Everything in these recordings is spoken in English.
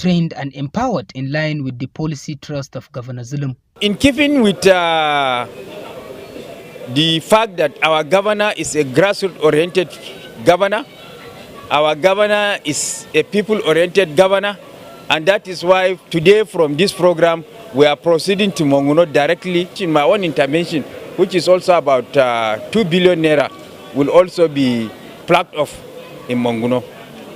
trained and empowered in line with the policy thrust of Governor Zulum. In keeping with the fact that our governor is a grassroots-oriented governor, our governor is a people-oriented governor, and that is why today from this program we are proceeding to Monguno directly. In my own intervention, which is also about 2 billion naira, will also be plucked off in Monguno.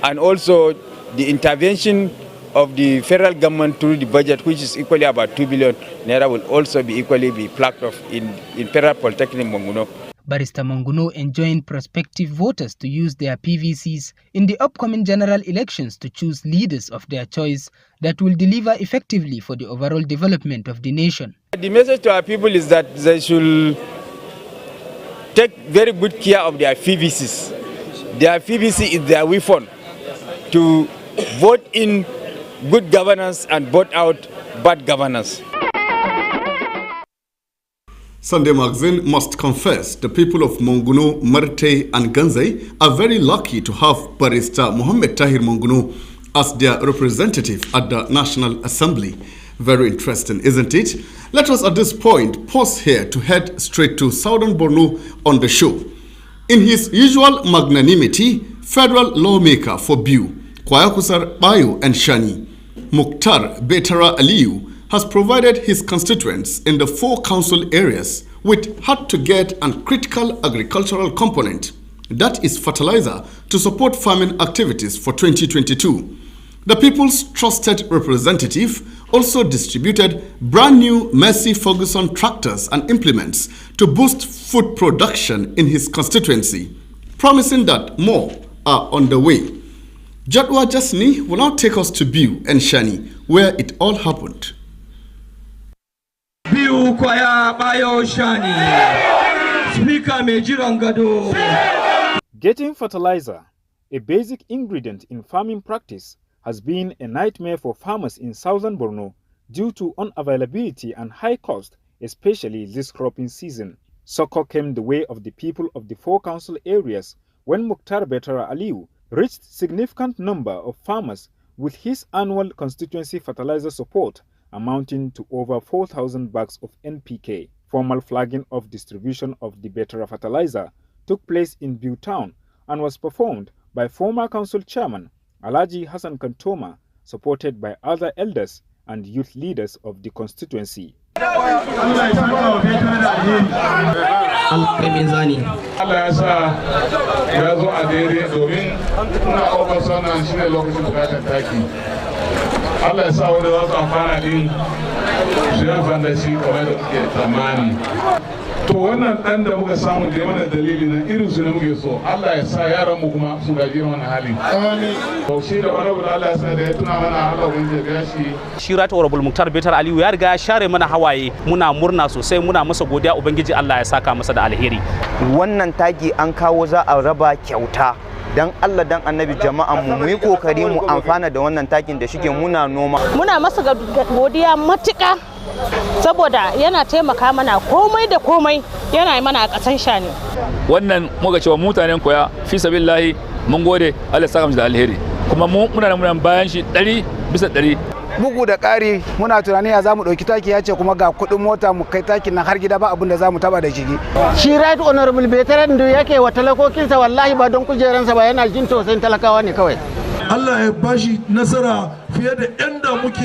And also the intervention of the federal government through the budget, which is equally about 2 billion naira, will also be equally plucked off in Federal Polytechnic Monguno. Barrister Monguno enjoined prospective voters to use their PVCs in the upcoming general elections to choose leaders of their choice that will deliver effectively for the overall development of the nation. The message to our people is that they should take very good care of their PVCs. Their PVC is their weapon to vote in good governance and vote out bad governance. Sunday Magazine must confess the people of Monguno, Marte and Ganzai are very lucky to have Barrister Mohammed Tahir Monguno as their representative at the National Assembly. Very interesting, isn't it? Let us at this point pause here to head straight to Southern Borno on the show. In his usual magnanimity, federal lawmaker for Biu, Kwayakusar Bayo and Shani, Mukhtar Betara Aliyu, has provided his constituents in the 4 council areas with hard-to-get and critical agricultural component, that is fertilizer, to support farming activities for 2022. The people's trusted representative also distributed brand new Massey Ferguson tractors and implements to boost food production in his constituency, promising that more are on the way. Jadwa Jasni will now take us to Biu and Shani, where it all happened. Biu Kwaya Bayo Shani, Speaker Mejirangado. Getting fertilizer, a basic ingredient in farming practice, has been a nightmare for farmers in southern Borno due to unavailability and high cost, especially this cropping season. Succor came the way of the people of the 4 council areas when Mukhtar Betara Aliyu reached significant number of farmers with his annual constituency fertilizer support amounting to over 4,000 bags of NPK. Formal flagging of distribution of the Betara fertilizer took place in Biu town and was performed by former council chairman Alhaji Hassan Kantoma, supported by other elders and youth leaders of the constituency. Allah ya sa ya zo a daidai domin ina ƙofar sana shi ne lokacin bukatar taki. Allah ya sa wanda za su amfana din su yi amfani da shi kamar da suke tsammani. To wannan ɗan da muka samu da mana dalili na irin su ne muke so. Allah ya sa yaran mu kuma su gaji wannan halin. Amin. To shi da wani Allah ya sa da ya tuna mana Allah wanda ya shi. Shi Right Honorable Mukhtar Betara Aliyu ya riga ya share mana hawaye, muna murna sosai, muna masa godiya, ubangiji Allah ya saka masa da alheri. Wannan taki an kawo za a raba kyauta. Dan Allah dan Annabi jama'an mu yi kokari mu amfana da wannan takin da shike muna noma. Muna masa godiya matuƙa saboda yana taimaka mana komai da komai yana mana a ƙasan Shani. Wannan muka cewa mutanen koya fi sabilillahi mun gode, Allah ya saka mu da alheri. Kuma muna bayan shi 100%. Bugu da ƙari muna tunani ya zamu ɗauki taki, ya ce kuma ga kuɗin mota mu kai takin nan har gida ba abin da zamu taba da shi. Shi Right Honorable Betara da yake wa talakokinsa wallahi ba don kujeransa ba, yana jin tausayin talakawa ne kawai. Allah ya bashi nasara fiye da yanda muke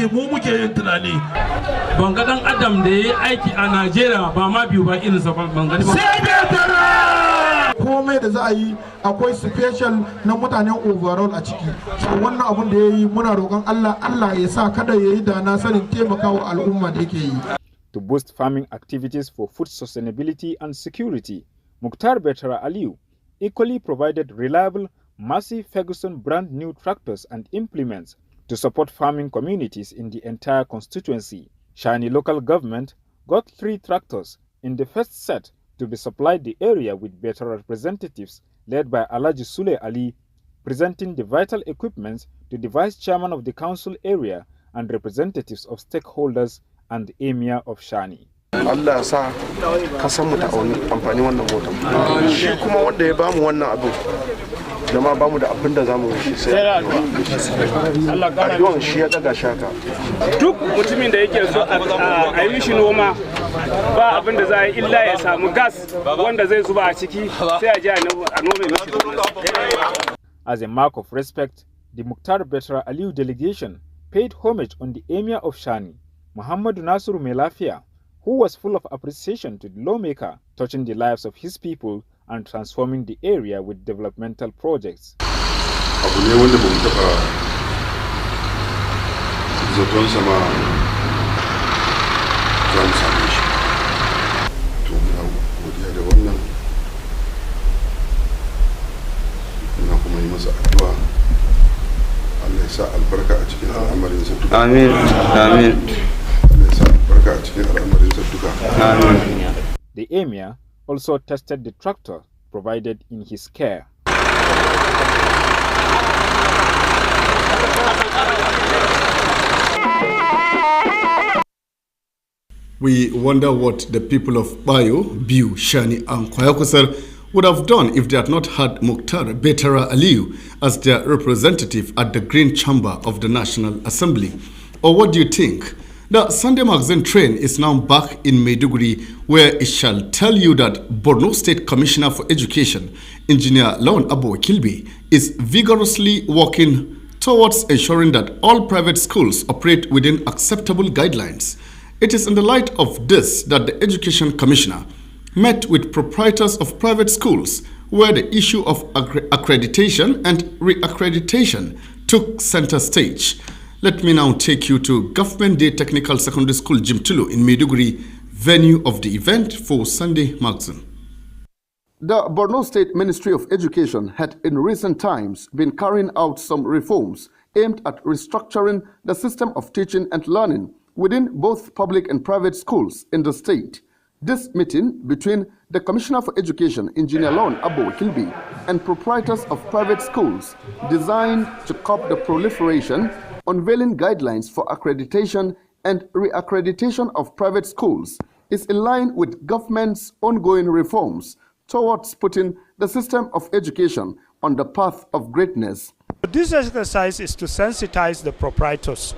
yin tunani. Ban ga dan Adam da yayi aiki a Najeriya ba ma biyu ba irin sa ban gani ba. Sai Betara! Komai da za a yi akwai special na mutanen overall a ciki. So wannan abun da yayi muna roƙon Allah ya sa kada yayi da na sanin taimakawa al'umma da yake yi. To boost farming activities for food sustainability and security, Mukhtar Betara Aliyu equally provided reliable Massey Ferguson brand new tractors and implements to support farming communities in the entire constituency. Shani local government got 3 tractors in the first set to be supplied the area with better representatives led by Alhaji Sule Ali, presenting the vital equipment to the vice chairman of the council area and representatives of stakeholders and the emir of Shani. Allah sa ka san mu ta amfani wannan motar. Shi kuma wanda ya bamu wannan abin jama'a bamu da abin da zamu shi sai addu'an shi ya daga shaka. Duk mutumin da yake so a yi mishi noma ba abin da za a yi illa ya samu gas wanda zai zuba a ciki sai a je a nome mishi. As a mark of respect, the Mukhtar Betra Aliyu delegation paid homage on the Emir of Shani, Muhammadu Nasiru Melafia, who was full of appreciation to the lawmaker, touching the lives of his people and transforming the area with developmental projects. Abu ne wanda ba mu taɓa zaton sama za mu same shi. To muna godiya da wannan, muna kuma yi masa addu'a. Allah ya sa albarka a cikin al'amarin sa duka. Amin. Amin. Allah ya sa albarka a cikin al'amarin sa duka. Amin. The Emir also tested the tractor provided in his care. We wonder what the people of Bayo, Biu, Shani and Kwayakusar would have done if they had not had Mukhtar Betra Aliyu as their representative at the Green Chamber of the National Assembly. Or what do you think? The Sunday Magazine train is now back in Maiduguri, where it shall tell you that Borno State Commissioner for Education, Engineer Lawan Abba Wakilbe, is vigorously working towards ensuring that all private schools operate within acceptable guidelines. It is in the light of this that the Education Commissioner met with proprietors of private schools, where the issue of accreditation and re-accreditation took center stage. Let me now take you to Government Day Technical Secondary School Jimtulu in Maiduguri, venue of the event for Sunday Magazine. The Borno State Ministry of Education had in recent times been carrying out some reforms aimed at restructuring the system of teaching and learning within both public and private schools in the state. This meeting between the Commissioner for Education, Engineer Lawan Abba Wakilbe, and proprietors of private schools designed to curb the proliferation, unveiling guidelines for accreditation and re-accreditation of private schools is in line with government's ongoing reforms towards putting the system of education on the path of greatness. This exercise is to sensitize the proprietors.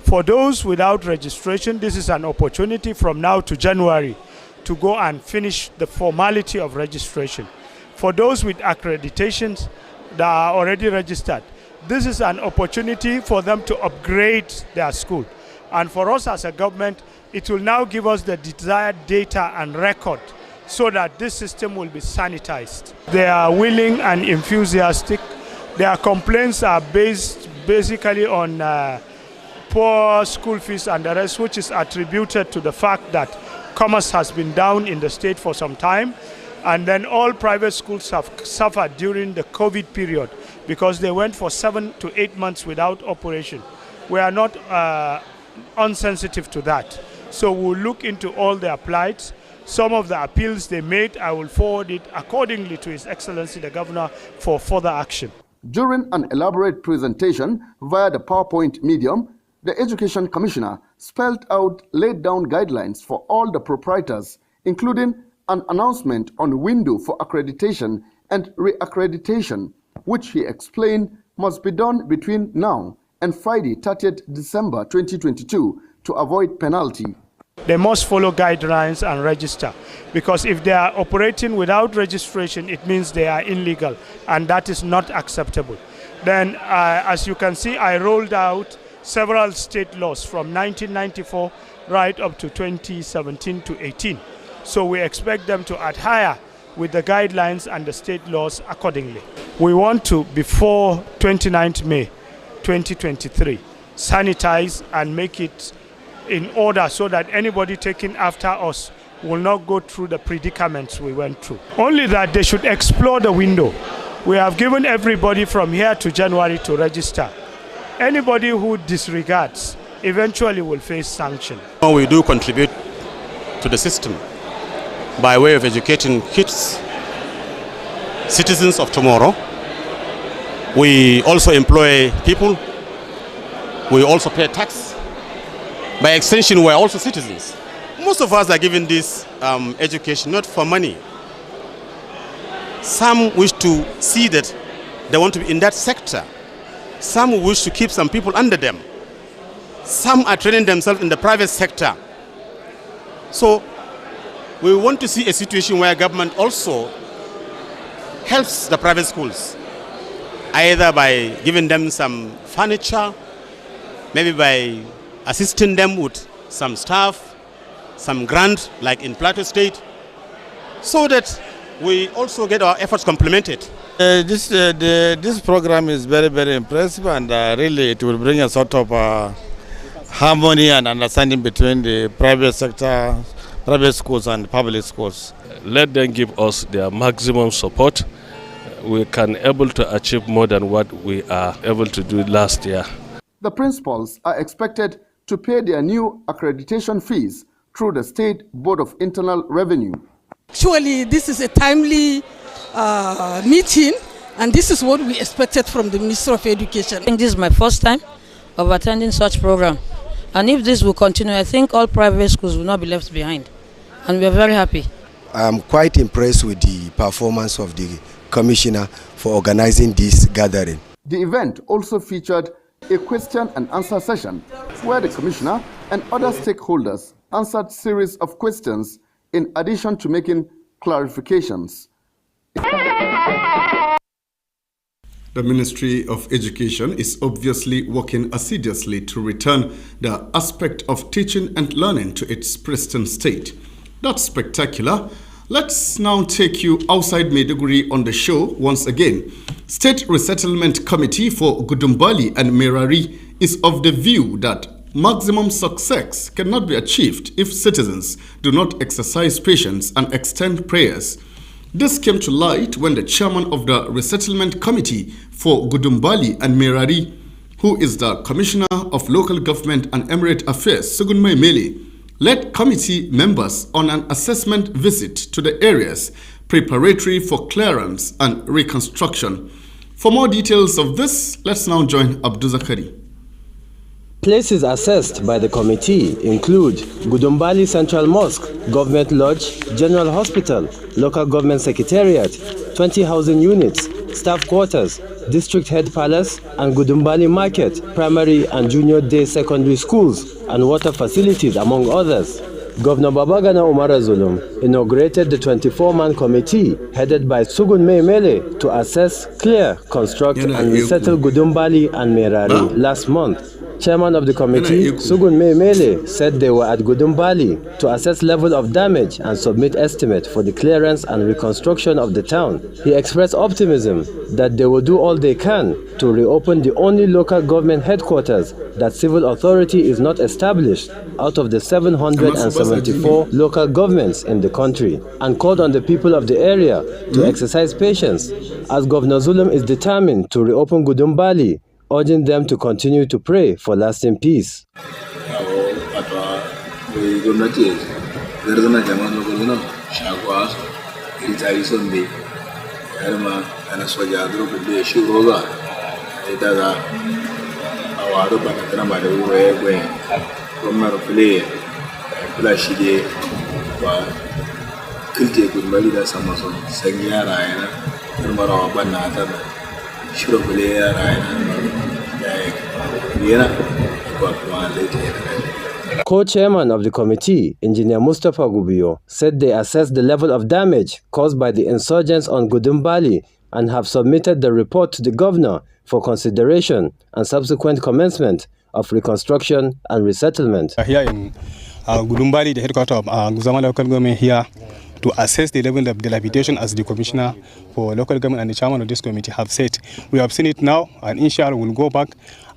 For those without registration, this is an opportunity from now to January to go and finish the formality of registration. For those with accreditations that are already registered, this is an opportunity for them to upgrade their school. And for us as a government, it will now give us the desired data and record so that this system will be sanitized. They are willing and enthusiastic. Their complaints are based basically on poor school fees and the rest, which is attributed to the fact that commerce has been down in the state for some time. And then all private schools have suffered during the COVID period because they went for 7 to 8 months without operation. We are not unsensitive to that. So we'll look into all their plights. Some of the appeals they made, I will forward it accordingly to His Excellency the Governor for further action. During an elaborate presentation via the PowerPoint medium, the Education Commissioner spelled out laid down guidelines for all the proprietors, including an announcement on window for accreditation and re-accreditation, which he explained must be done between now and Friday, 30th December 2022 to avoid penalty. They must follow guidelines and register, because if they are operating without registration, it means they are illegal, and that is not acceptable. Then, as you can see, I rolled out several state laws from 1994 right up to 2017 to 18. So we expect them to adhere with the guidelines and the state laws accordingly. We want to, before 29th May 2023, sanitize and make it in order so that anybody taking after us will not go through the predicaments we went through. Only that they should explore the window. We have given everybody from here to January to register. Anybody who disregards eventually will face sanction. We do contribute to the system by way of educating kids, citizens of tomorrow. We also employ people. We also pay tax. By extension, we are also citizens. most of us are given this education not for money. Some wish to see that they want to be in that sector. Some wish to keep some people under them. Some are training themselves in the private sector. So we want to see a situation where government also helps the private schools, either by giving them some furniture, maybe by assisting them with some staff, some grant like in Plateau State, so that we also get our efforts complemented. This program is very, very impressive, and really it will bring a sort of harmony and understanding between the private sector, private schools and public schools. Let them give us their maximum support. We can able to achieve more than what we are able to do last year. The principals are expected to pay their new accreditation fees through the State Board of Internal Revenue. Surely this is a timely meeting, and this is what we expected from the Minister of Education. I think this is my first time of attending such program, and if this will continue, I think all private schools will not be left behind, and we are very happy. I'm quite impressed with the performance of the Commissioner for organizing this gathering. The event also featured a question and answer session where the Commissioner and other stakeholders answered series of questions in addition to making clarifications. The Ministry of Education is obviously working assiduously to return the aspect of teaching and learning to its pristine state. That's spectacular. Let's now take you outside Maiduguri on the show once again. State Resettlement Committee for Gudumbali and Merari is of the view that maximum success cannot be achieved if citizens do not exercise patience and extend prayers. This came to light when the chairman of the Resettlement Committee for Gudumbali and Merari, who is the Commissioner of Local Government and Emirate Affairs, Sugunmai Mele, led committee members on an assessment visit to the areas preparatory for clearance and reconstruction. For more details of this, let's now join Abdul Zakari. Places assessed by the committee include Gudumbali Central Mosque, Government Lodge, General Hospital, Local Government Secretariat, 20 housing units, staff quarters, District Head Palace, and Gudumbali Market, primary and junior day secondary schools, and water facilities, among others. Governor Babagana Umara Zulum inaugurated the 24-man committee headed by Sugunmai Mele to assess, clear, construct, and resettle Gudumbali and Merari last month. Chairman of the committee, Sugunmai Mele, said they were at Gudumbali to assess level of damage and submit estimate for the clearance and reconstruction of the town. He expressed optimism that they will do all they can to reopen the only local government headquarters that civil authority is not established out of the 774 local governments in the country, and called on the people of the area to exercise patience, as Governor Zulum is determined to reopen Gudumbali, urging them to continue to pray for lasting peace. Co-chairman of the committee, Engineer Mustafa Gubiyo, said they assessed the level of damage caused by the insurgents on Gudumbali and have submitted the report to the governor for consideration and subsequent commencement of reconstruction and resettlement. Here in Gudumbali, the headquarters of Guzama local government, here to assess the level of dilapidation, as the commissioner for local government and the chairman of this committee have said. We have seen it now, and inshallah we'll go back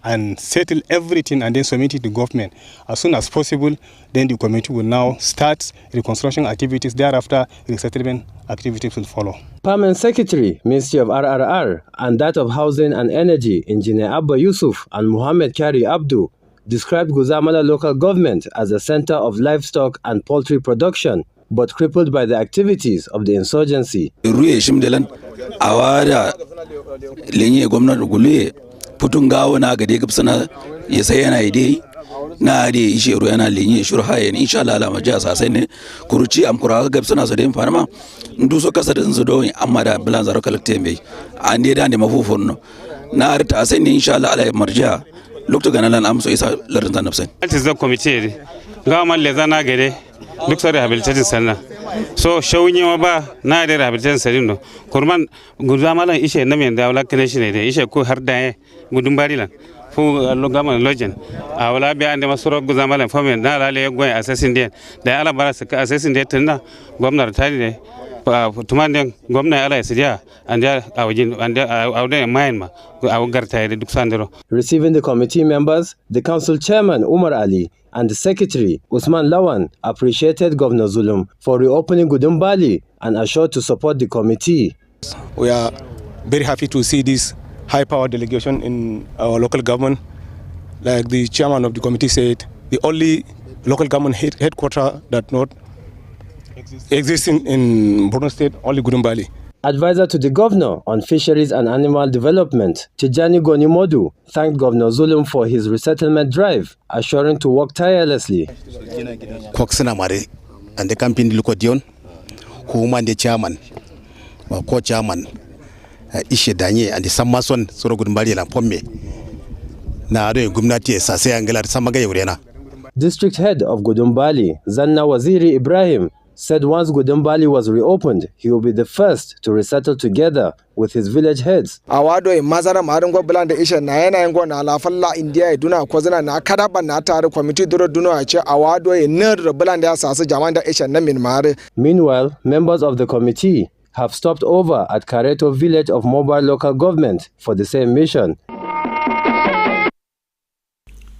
and settle everything and then submit it to government as soon as possible. Then the committee will now start reconstruction activities. Thereafter, resettlement activities will follow. Permanent Secretary, Ministry of RRR, and that of Housing and Energy, Engineer Abba Yusuf and Muhammad Kari Abdu, described Guzamala local government as a center of livestock and poultry production, but crippled by the activities of the insurgency. na ade ishe ru yana linye shuru haye insha Allah la maja sasai ne kuruci am kura ga suna so den farma ndu so kasa din su do amma da bilan zaro kalakte mai an dai da ne mafufun no na arta sai ne insha Allah ala marja lokto ganalan am so isa larin zan nafsan the committee ga man le zana gare duk sai rehabilitation sanna so shawunye ba na da rehabilitation sarin no kurman gudamalan ishe na men da wala kene shi ne ishe ko har da gudun barilan fu gama lojen a wala bi ande masoro gudamalan famen na lale goy assassin den da ala bara su assassin den tunna gwamnati tari ne tumande gwamnati ala sidiya ande a wajin ande a mayin ma a garta da duk sandero. Receiving the committee members, the council chairman Umar Ali and the secretary Usman Lawan appreciated Governor Zulum for reopening Gudumbali and assured to support the committee. We are very happy to see this high-power delegation in our local government. Like the chairman of the committee said, the only local government headquarters that not existing in Borno State, only Gudumbali. Advisor to the governor on fisheries and animal development, Tijani Gonimodu, thanked Governor Zulum for his resettlement drive, assuring to work tirelessly. Koksina Mare and the campaign Lukodion, whom and the chairman, or co-chairman, Ishe Danye and the Samason, Sorogumbali and Pomme. Na Gumnati, Sase Angela Samagay Urena. District head of Gudumbali, Zanna Waziri Ibrahim, said once Gudumbali was reopened, he will be the first to resettle together with his village heads. Awado e mazara maringo belanda isha na yana yango na alafalla India iduna kwazana na kadaba na tare committee duro duno ache awado e ner belanda ya sasa jamanda isha na min mare. Meanwhile, members of the committee have stopped over at Kareto village of Mobile local government for the same mission.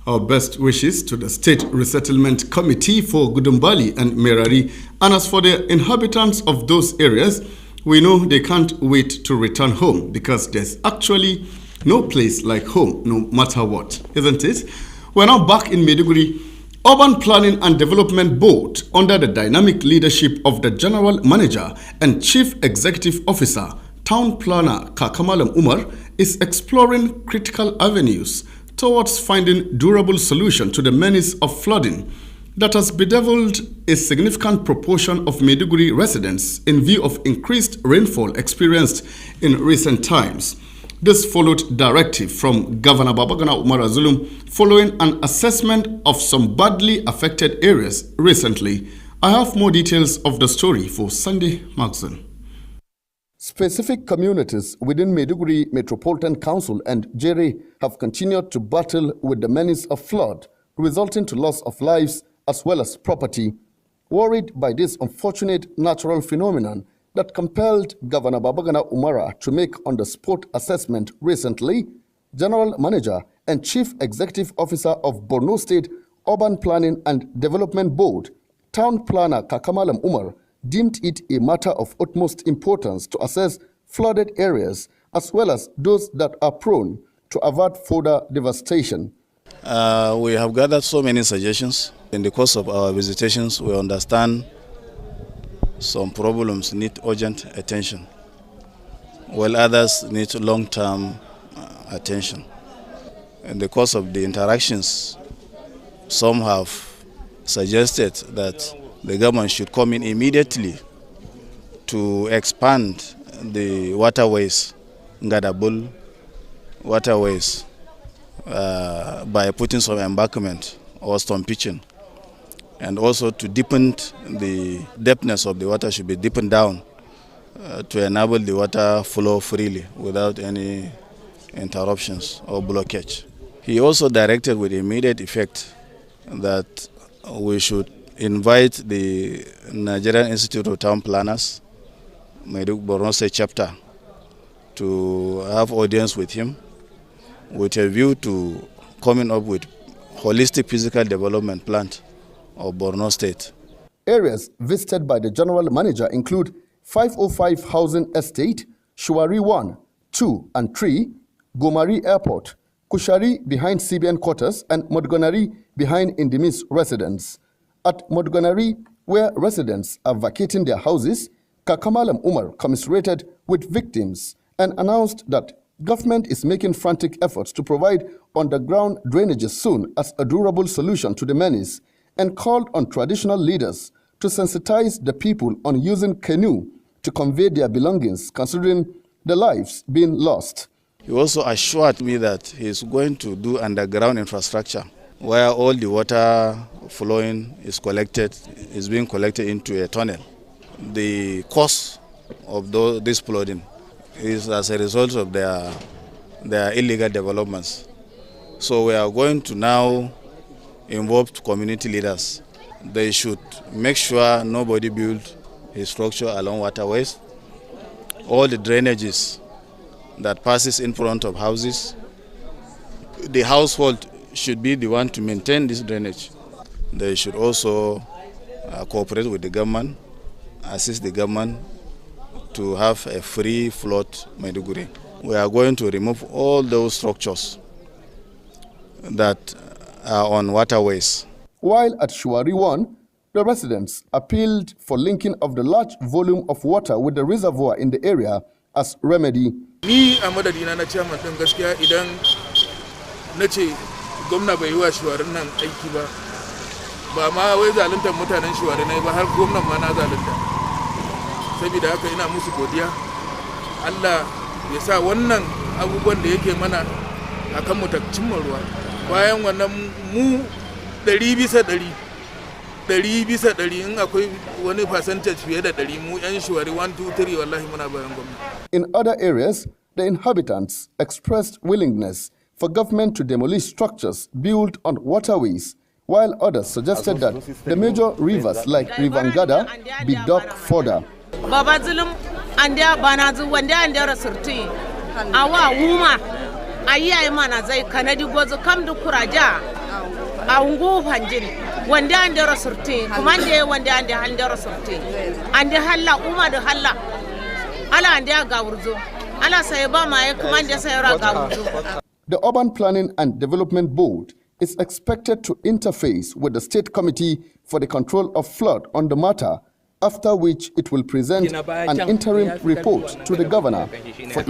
Our best wishes to the State Resettlement Committee for Gudumbali and Merari. And as for the inhabitants of those areas, we know they can't wait to return home because there's actually no place like home, no matter what, isn't it? We're now back in Maiduguri. Urban Planning and Development Board, under the dynamic leadership of the General Manager and Chief Executive Officer, Town Planner Kakamalam Umar, is exploring critical avenues towards finding durable solution to the menace of flooding that has bedeviled a significant proportion of Maiduguri residents in view of increased rainfall experienced in recent times. This followed directive from Governor Babagana Umar Zulum following an assessment of some badly affected areas recently. I have more details of the story for Sunday Magazine. Specific communities within Maiduguri Metropolitan Council and Jere have continued to battle with the menace of flood, resulting to loss of lives as well as property. Worried by this unfortunate natural phenomenon that compelled Governor Babagana Umara to make on-the-spot assessment recently, General Manager and Chief Executive Officer of Borno State Urban Planning and Development Board, Town Planner Kakamalam Umar, deemed it a matter of utmost importance to assess flooded areas as well as those that are prone to avert further devastation. We have gathered so many suggestions. In the course of our visitations, we understand some problems need urgent attention, while others need long-term attention. In the course of the interactions, some have suggested that the government should come in immediately to expand the waterways, Ngadabul waterways, by putting some embankment or stone pitching, and also to deepen the depthness of the water should be deepened down to enable the water flow freely without any interruptions or blockage. He also directed with immediate effect that we should invite the Nigerian Institute of Town Planners, Maiduguri Borno State chapter, to have audience with him with a view to coming up with holistic physical development plan of Borno State. Areas visited by the General Manager include 505 Housing Estate, Shuari 1, 2 and 3, Gomari Airport, Kushari behind CBN quarters and Modgonari behind Indimis residence. At Modgonari, where residents are vacating their houses, Kakamalam Umar commiserated with victims and announced that government is making frantic efforts to provide underground drainages soon as a durable solution to the menace, and called on traditional leaders to sensitize the people on using canoe to convey their belongings, considering the lives being lost. He also assured me that he is going to do underground infrastructure where all the water flowing is being collected into a tunnel. The cost of this flooding is as a result of their illegal developments. So we are going to now involve community leaders. They should make sure nobody build a structure along waterways. All the drainages that passes in front of houses, the household should be the one to maintain this drainage. They should also cooperate with the government, assist the government to have a free float Maiduguri. We are going to remove all those structures that are on waterways. While at Shuari 1, the residents appealed for linking of the large volume of water with the reservoir in the area as remedy. Ni a madadina na chairman din gaskiya idan na ce gwamna bai yi wa Shuwarin nan aiki ba ma wai zaluntar mutanen Shuwari na ba har gwamnan ma na zalunta. Saboda haka ina musu godiya. Allah ya sa wannan abubuwan da yake mana akan mu ta cimma ruwa. Bayan wannan mu 100% in akwai wani percentage fiye da 100 mu yan Shuwari 1 2 3 wallahi muna bayan gwamnati. In other areas, the inhabitants expressed willingness for government to demolish structures built on waterways, while others suggested that the major rivers like Rivangada be dug further. Baba zulum andia banazu wanda andera surti awa wuma ayi mana zai kanadi gozo kam du kuraja a ungu fanjin wanda andera surti kuma wanda andera surti ande halla uma da halla ala andia gawurzo ala sai ba mai kuma sai ra gawurzo. The Urban Planning and Development Board is expected to interface with the State Committee for the Control of Flood on the matter, after which it will present an interim report to the governor for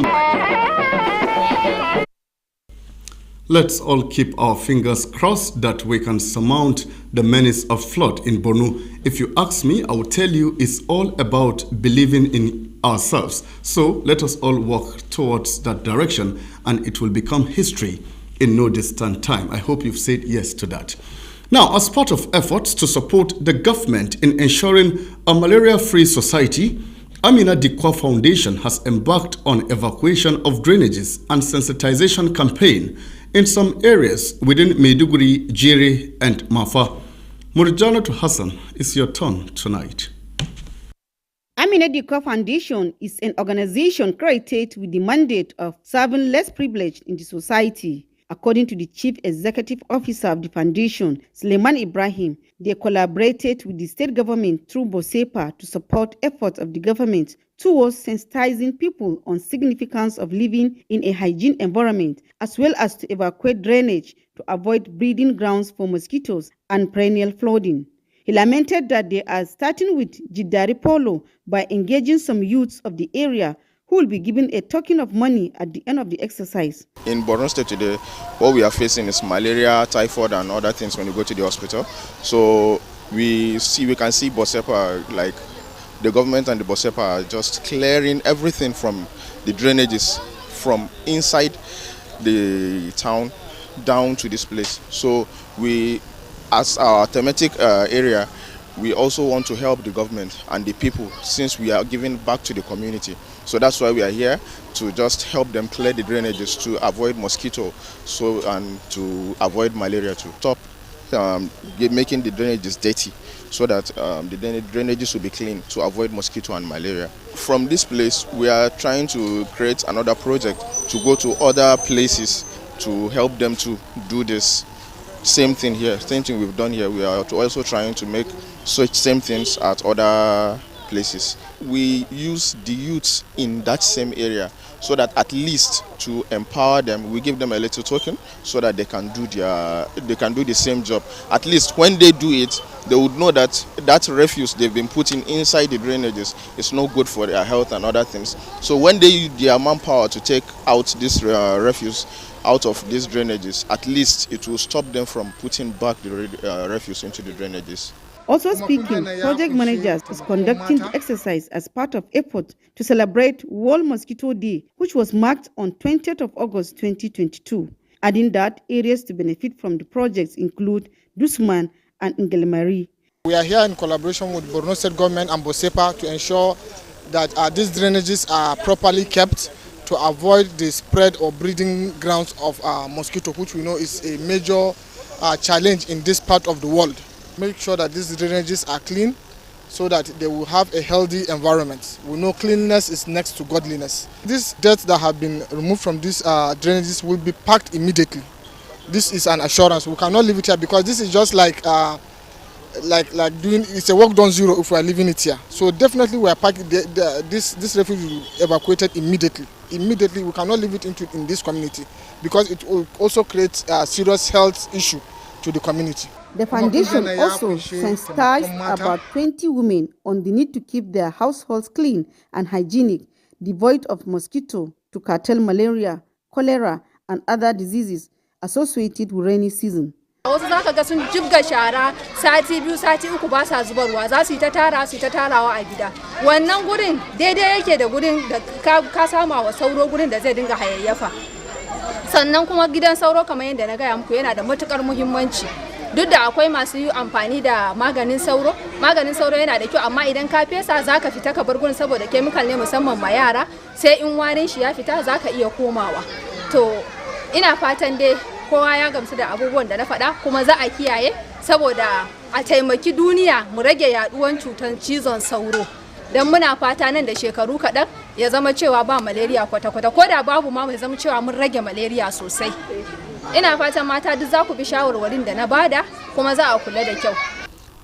Let's all keep our fingers crossed that we can surmount the menace of flood in Borno. If you ask me, I will tell you it's all about believing in ourselves. So let us all walk towards that direction and it will become history in no distant time. I hope you've said yes to that. Now, as part of efforts to support the government in ensuring a malaria-free society, Amina Dikwa Foundation has embarked on evacuation of drainages and sensitization campaign in some areas within Maiduguri, Jere, and Mafa. Murjana to Hassan, it's your turn tonight. Amina Dikwa Foundation is an organization created with the mandate of serving less privileged in the society. According to the Chief Executive Officer of the Foundation, Suleiman Ibrahim, they collaborated with the state government through BOSEPA to support efforts of the government towards sensitizing people on significance of living in a hygiene environment, as well as to evacuate drainage to avoid breeding grounds for mosquitoes and perennial flooding. He lamented that they are starting with Jidari Polo by engaging some youths of the area who will be given a token of money at the end of the exercise. In Borno State today, what we are facing is malaria, typhoid, and other things when you go to the hospital. So we can see BOSEPA, like the government and the BOSEPA are just clearing everything from the drainages from inside the town down to this place. So we, as our thematic area, we also want to help the government and the people since we are giving back to the community. So that's why we are here, to just help them clear the drainages to avoid mosquito and to avoid malaria, to stop making the drainages dirty so that the drainages will be clean to avoid mosquito and malaria. From this place, we are trying to create another project to go to other places to help them to do this same thing here, same thing we've done here. We are also trying to make such same things at other places. We use the youths in that same area so that at least to empower them, we give them a little token so that they can do the same job. At least when they do it, they would know that that refuse they've been putting inside the drainages is not good for their health and other things. So when they use their manpower to take out this refuse out of these drainages, at least it will stop them from putting back the refuse into the drainages. Also speaking, project managers is conducting the exercise as part of effort to celebrate World Mosquito Day, which was marked on 20th of August 2022, adding that areas to benefit from the projects include Dusman and Ngelmari. We are here in collaboration with Borno State Government and BOSEPA to ensure that these drainages are properly kept to avoid the spread or breeding grounds of mosquito, which we know is a major challenge in this part of the world. Make sure that these drainages are clean so that they will have a healthy environment. We know cleanliness is next to godliness. These dirt that have been removed from these drainages will be packed immediately. This is an assurance. We cannot leave it here because this is just like doing, it's a work done zero if we are leaving it here. So definitely we are packing this refuse will be evacuated immediately. Immediately, we cannot leave it in this community because it will also create a serious health issue to the community. The foundation also sensitized about 20 women on the need to keep their households clean and hygienic, devoid of mosquito, to curtail malaria, cholera, and other diseases associated with rainy season. Wasu za ka ga sun jibga shara sati biyu sati uku ba sa zubarwa, za su yi ta tarawa a gida. Wannan gurin daidai yake da gurin da ka sama wa sauro gurin da zai dinga hayayyafa. Sannan kuma gidan sauro kamar yadda na gaya muku yana da matukar muhimmanci. Duk da akwai masu yi amfani da maganin sauro yana da kyau, amma idan ka fesa za ka fita ka bar gurin saboda chemical ne musamman ma yara, sai in warin shi ya fita za ka iya komawa. To ina fatan dai kowa ya gamsu da abubuwan da na faɗa kuma za a kiyaye saboda a taimaki duniya mu rage yaduwan cutar cizon sauro. Don muna fata nan da shekaru kaɗan ya zama cewa ba malaria kwata-kwata, ko da babu ma mu zama cewa mun rage malaria sosai. Ina fatan mata duk za ku bi shawarwarin da na bada kuma za a kula da kyau.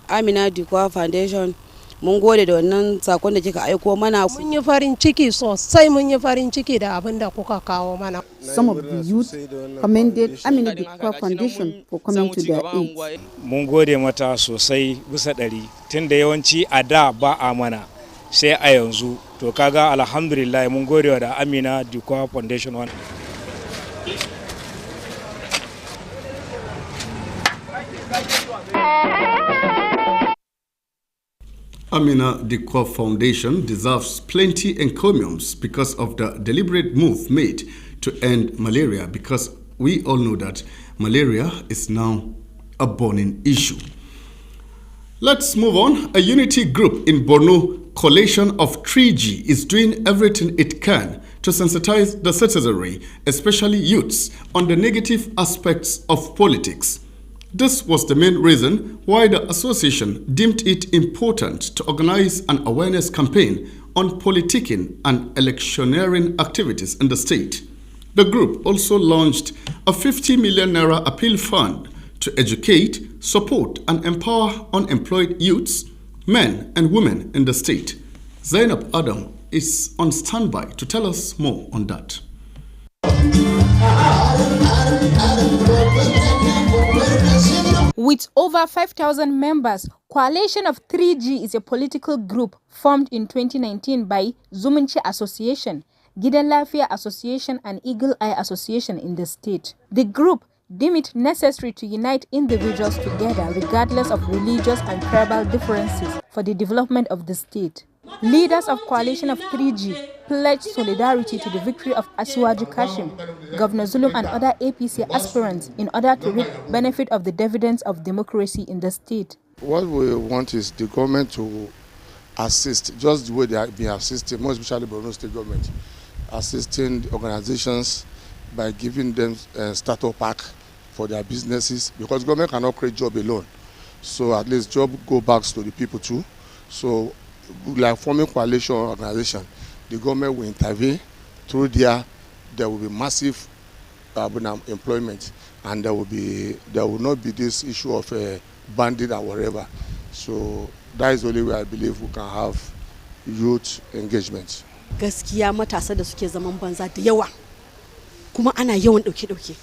Amina Dikwa Foundation, mun gode da wannan sakon da kika aiko mana. Mun yi farin ciki sosai, mun yi farin ciki da abin da kuka kawo mana. Some of the youth commended Amina Dikwa Foundation for coming to their aid. Mun gode mata sosai bisa ɗari, tunda yawanci a da ba a mana sai a yanzu. To kaga alhamdulillah mun gode da Amina Dikwa Foundation one. Amina Dikwa Foundation deserves plenty encomiums because of the deliberate move made to end malaria, because we all know that malaria is now a burning issue. Let's move on. A unity group in Borno, Coalition of 3G, is doing everything it can to sensitize the citizenry, especially youths, on the negative aspects of politics. This was the main reason why the association deemed it important to organize an awareness campaign on politicking and electioneering activities in the state. The group also launched a 50 million naira appeal fund to educate, support, and empower unemployed youths, men and women in the state. Zainab Adam is on standby to tell us more on that. With over 5,000 members, Coalition of 3G is a political group formed in 2019 by Zumunci Association, Gidan Lafiya Association and Eagle Eye Association in the state. The group deemed it necessary to unite individuals together regardless of religious and tribal differences for the development of the state. Leaders of Coalition of 3G pledged solidarity to the victory of Asiwaju Kashim, Governor Zulum and other APC aspirants in order to reap benefit of the dividends of democracy in the state. What we want is the government to assist, just the way they have been assisting, most especially Borno State government, assisting the organizations by giving them a startup pack for their businesses, because government cannot create job alone. So at least job go back to the people too. So like forming coalition organization, the government will intervene. Through there will be massive employment, and there will not be this issue of bandit or whatever. So that is the only way I believe we can have youth engagement. Gaskiya matasa da suke zaman banza da yawa kuma ana yawan ɗauke-ɗauke.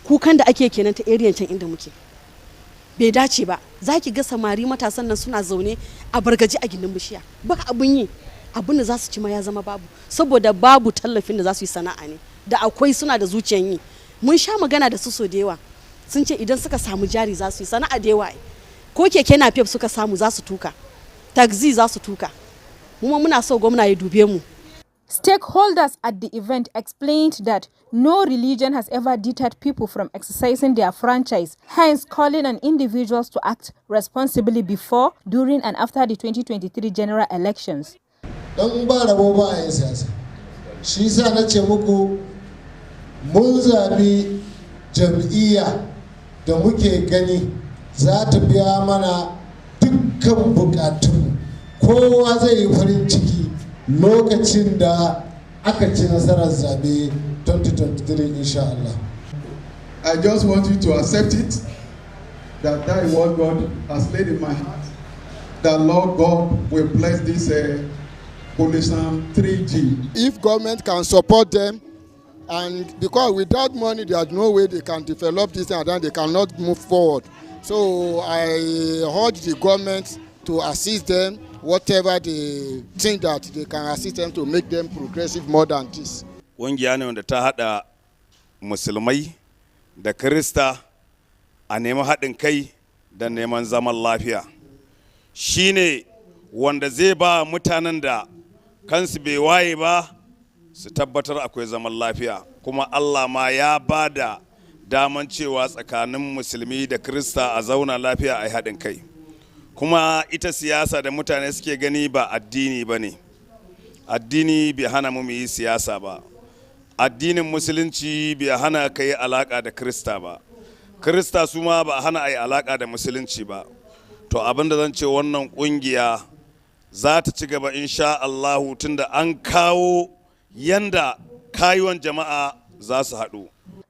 Kukan da ake kenan ta area can inda muke. Bai dace ba, za ki ga samari matasan nan suna zaune a bargaji a gindin bishiya. Ba abun yi, abun da za su ci ma ya zama babu. Saboda babu tallafin da za su yi sana'a ne. Da akwai suna da zuciyan yi. Mun sha magana da su so da yawa. Sun ce idan suka samu jari za su yi sana'a da yawa. Ko keke napep suka samu za su tuka. Taxi za su tuka. Mu muna so gwamna ya dube mu. Stakeholders at the event explained that no religion has ever deterred people from exercising their franchise, hence calling on individuals to act responsibly before, during and after the 2023 general elections. Don ba rabo ba a yin siyasa. Shi yasa na ce muku mun zabi jam'iyya da muke gani za ta biya mana dukkan bukatunmu. Kowa zai yi farin ciki lokacin da aka ci nasarar zabe 2023 insha Allah. I just want you to accept it, that is what God has laid in my heart. That Lord God will bless this coalition 3G. If government can support them, and because without money there's no way they can develop this and then they cannot move forward. So I urge the government to assist them, whatever they think that they can assist them to make them progressive more than this. Ƙungiya ne wanda ta haɗa musulmai da Kirista a neman haɗin kai da neman zaman lafiya. Shi ne wanda zai ba mutanen da kansu bai waye ba su tabbatar akwai zaman lafiya. Kuma Allah ma ya ba da daman cewa tsakanin musulmi da Kirista a zauna lafiya a haɗin kai. Kuma ita siyasa da mutane suke gani ba addini ba ne. Addini bai hana mu yi siyasa ba. Addinin musulunci bai hana ka yi alaƙa da Kirista ba. Kirista su ma ba hana a yi alaƙa da musulunci ba. To abinda zan ce wannan ƙungiya za ta ci gaba insha Allahu tunda an kawo yanda kayuwan jama'a za su haɗu.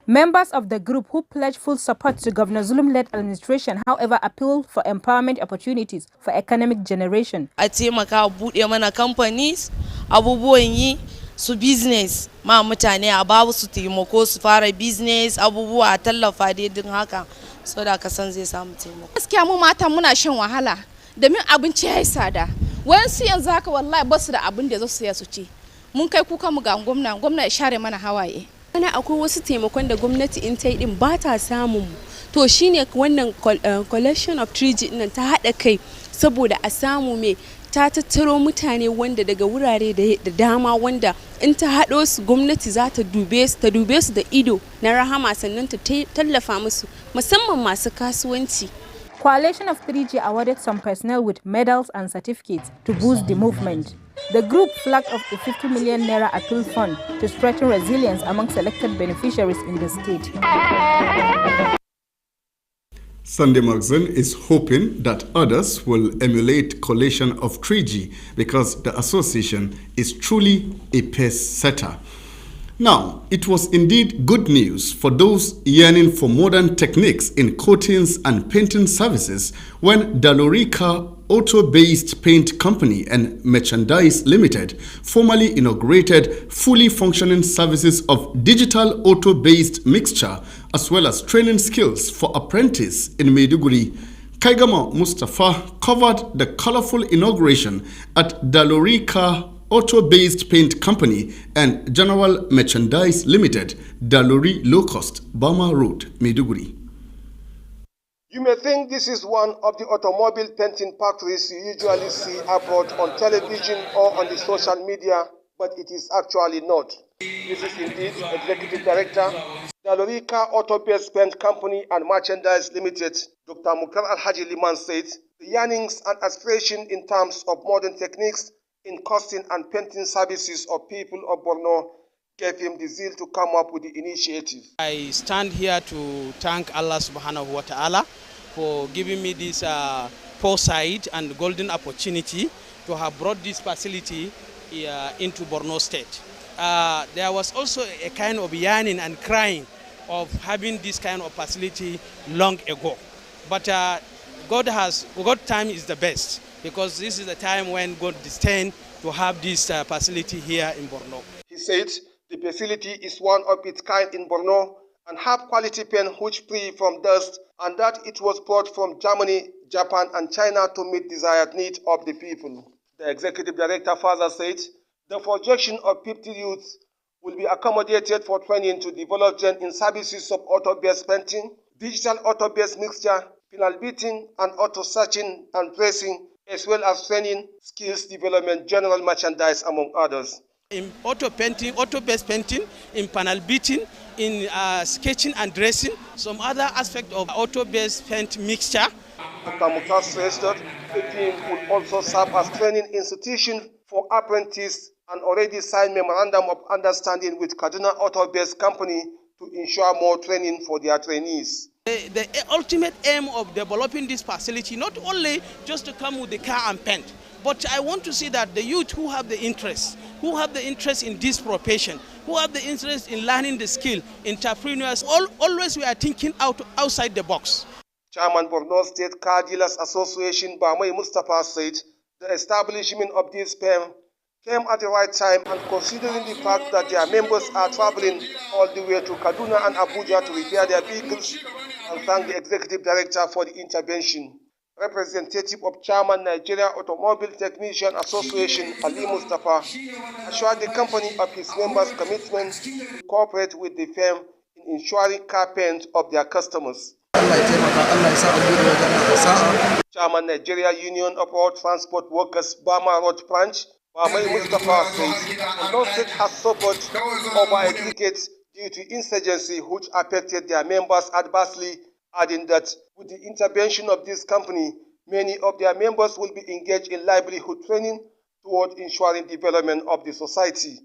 Members of the group who pledged full support to Governor Zulum-led administration, however, appealed for empowerment opportunities for economic generation. A taimaka buɗe mana companies, abubuwan yi su business ma mutane a babu su taimako su fara business abubuwa a tallafa dai din haka so da kasan zai samu taimako. Gaskiya mu mata muna shan wahala domin abinci yayi tsada. Wayansu yanzu haka wallahi ba su da abin da za su su ci. Mun kai kuka mu ga gwamna ya share mana hawaye. Ana akwai wasu taimakon da gwamnati in ta yi din ba ta samun mu. To shine wannan collection of 3G nan ta haɗa kai saboda a samu me ta tattaro mutane wanda daga wurare da dama wanda in ta haɗo su gwamnati za ta dube su da ido na rahama sannan ta tallafa musu musamman masu kasuwanci. Coalition of 3G awarded some personnel with medals and certificates to boost the movement. The group flagged off a 50 million naira appeal fund to strengthen resilience among selected beneficiaries in the state. Sunday Magazine is hoping that others will emulate Coalition of 3G because the association is truly a pace setter. Now, it was indeed good news for those yearning for modern techniques in coatings and painting services when Dalorica Auto-Based Paint Company and Merchandise Limited formally inaugurated fully functioning services of digital auto-based mixture as well as training skills for apprentices in Maiduguri. Kaigama Mustafa covered the colorful inauguration at Dalorica Auto-Based Paint Company and General Merchandise Limited, Dalori Low Cost, Bama Road, Maiduguri. You may think this is one of the automobile painting factories you usually see abroad on television or on the social media, but it is actually not. This is indeed Executive Director, Dalorica Auto-Based Paint Company and Merchandise Limited, Dr. Mukhtar Al-Haji Liman said, the yearnings and aspiration in terms of modern techniques in costing and painting services of people of Borno gave him the zeal to come up with the initiative. I stand here to thank Allah subhanahu wa ta'ala for giving me this foresight and golden opportunity to have brought this facility into Borno State. There was also a kind of yearning and crying of having this kind of facility long ago. But God time is the best. because this is the time when God destined to have this facility here in Borno. He said the facility is one of its kind in Borno and have quality pen which free from dust, and that it was brought from Germany, Japan and China to meet desired needs of the people. The executive director further said the projection of 50 youths will be accommodated for training to develop them in services of auto-based painting, digital auto-based mixture, penal beating and auto searching and tracing, as well as training, skills development, general merchandise, among others. In auto painting, auto-based painting, in panel beating, in sketching and dressing, some other aspect of auto-based paint mixture. Dr. Mukhtar stressed that the team will also serve as training institution for apprentices and already signed memorandum of understanding with Kaduna Auto-Based Company to ensure more training for their trainees. The ultimate aim of developing this facility, not only just to come with the car and paint, but I want to see that the youth who have the interest in this profession, who have the interest in learning the skill, entrepreneurs, always we are thinking outside the box. Chairman Borno State Car Dealers Association Bamai Mustafa said the establishment of this firm came at the right time, and considering the fact that their members are traveling all the way to Kaduna and Abuja to repair their vehicles, and thank the executive director for the intervention. Representative of Chairman Nigeria Automobile Technician Association Ali Mustafa assured the company of his members' commitment to cooperate with the firm in ensuring car paint of their customers. Chairman Nigeria Union of Road Transport Workers Bama Road Branch Bamai Mustafa says the state has suffered over a decade due to insurgency which affected their members adversely, adding that with the intervention of this company, many of their members will be engaged in livelihood training toward ensuring development of the society.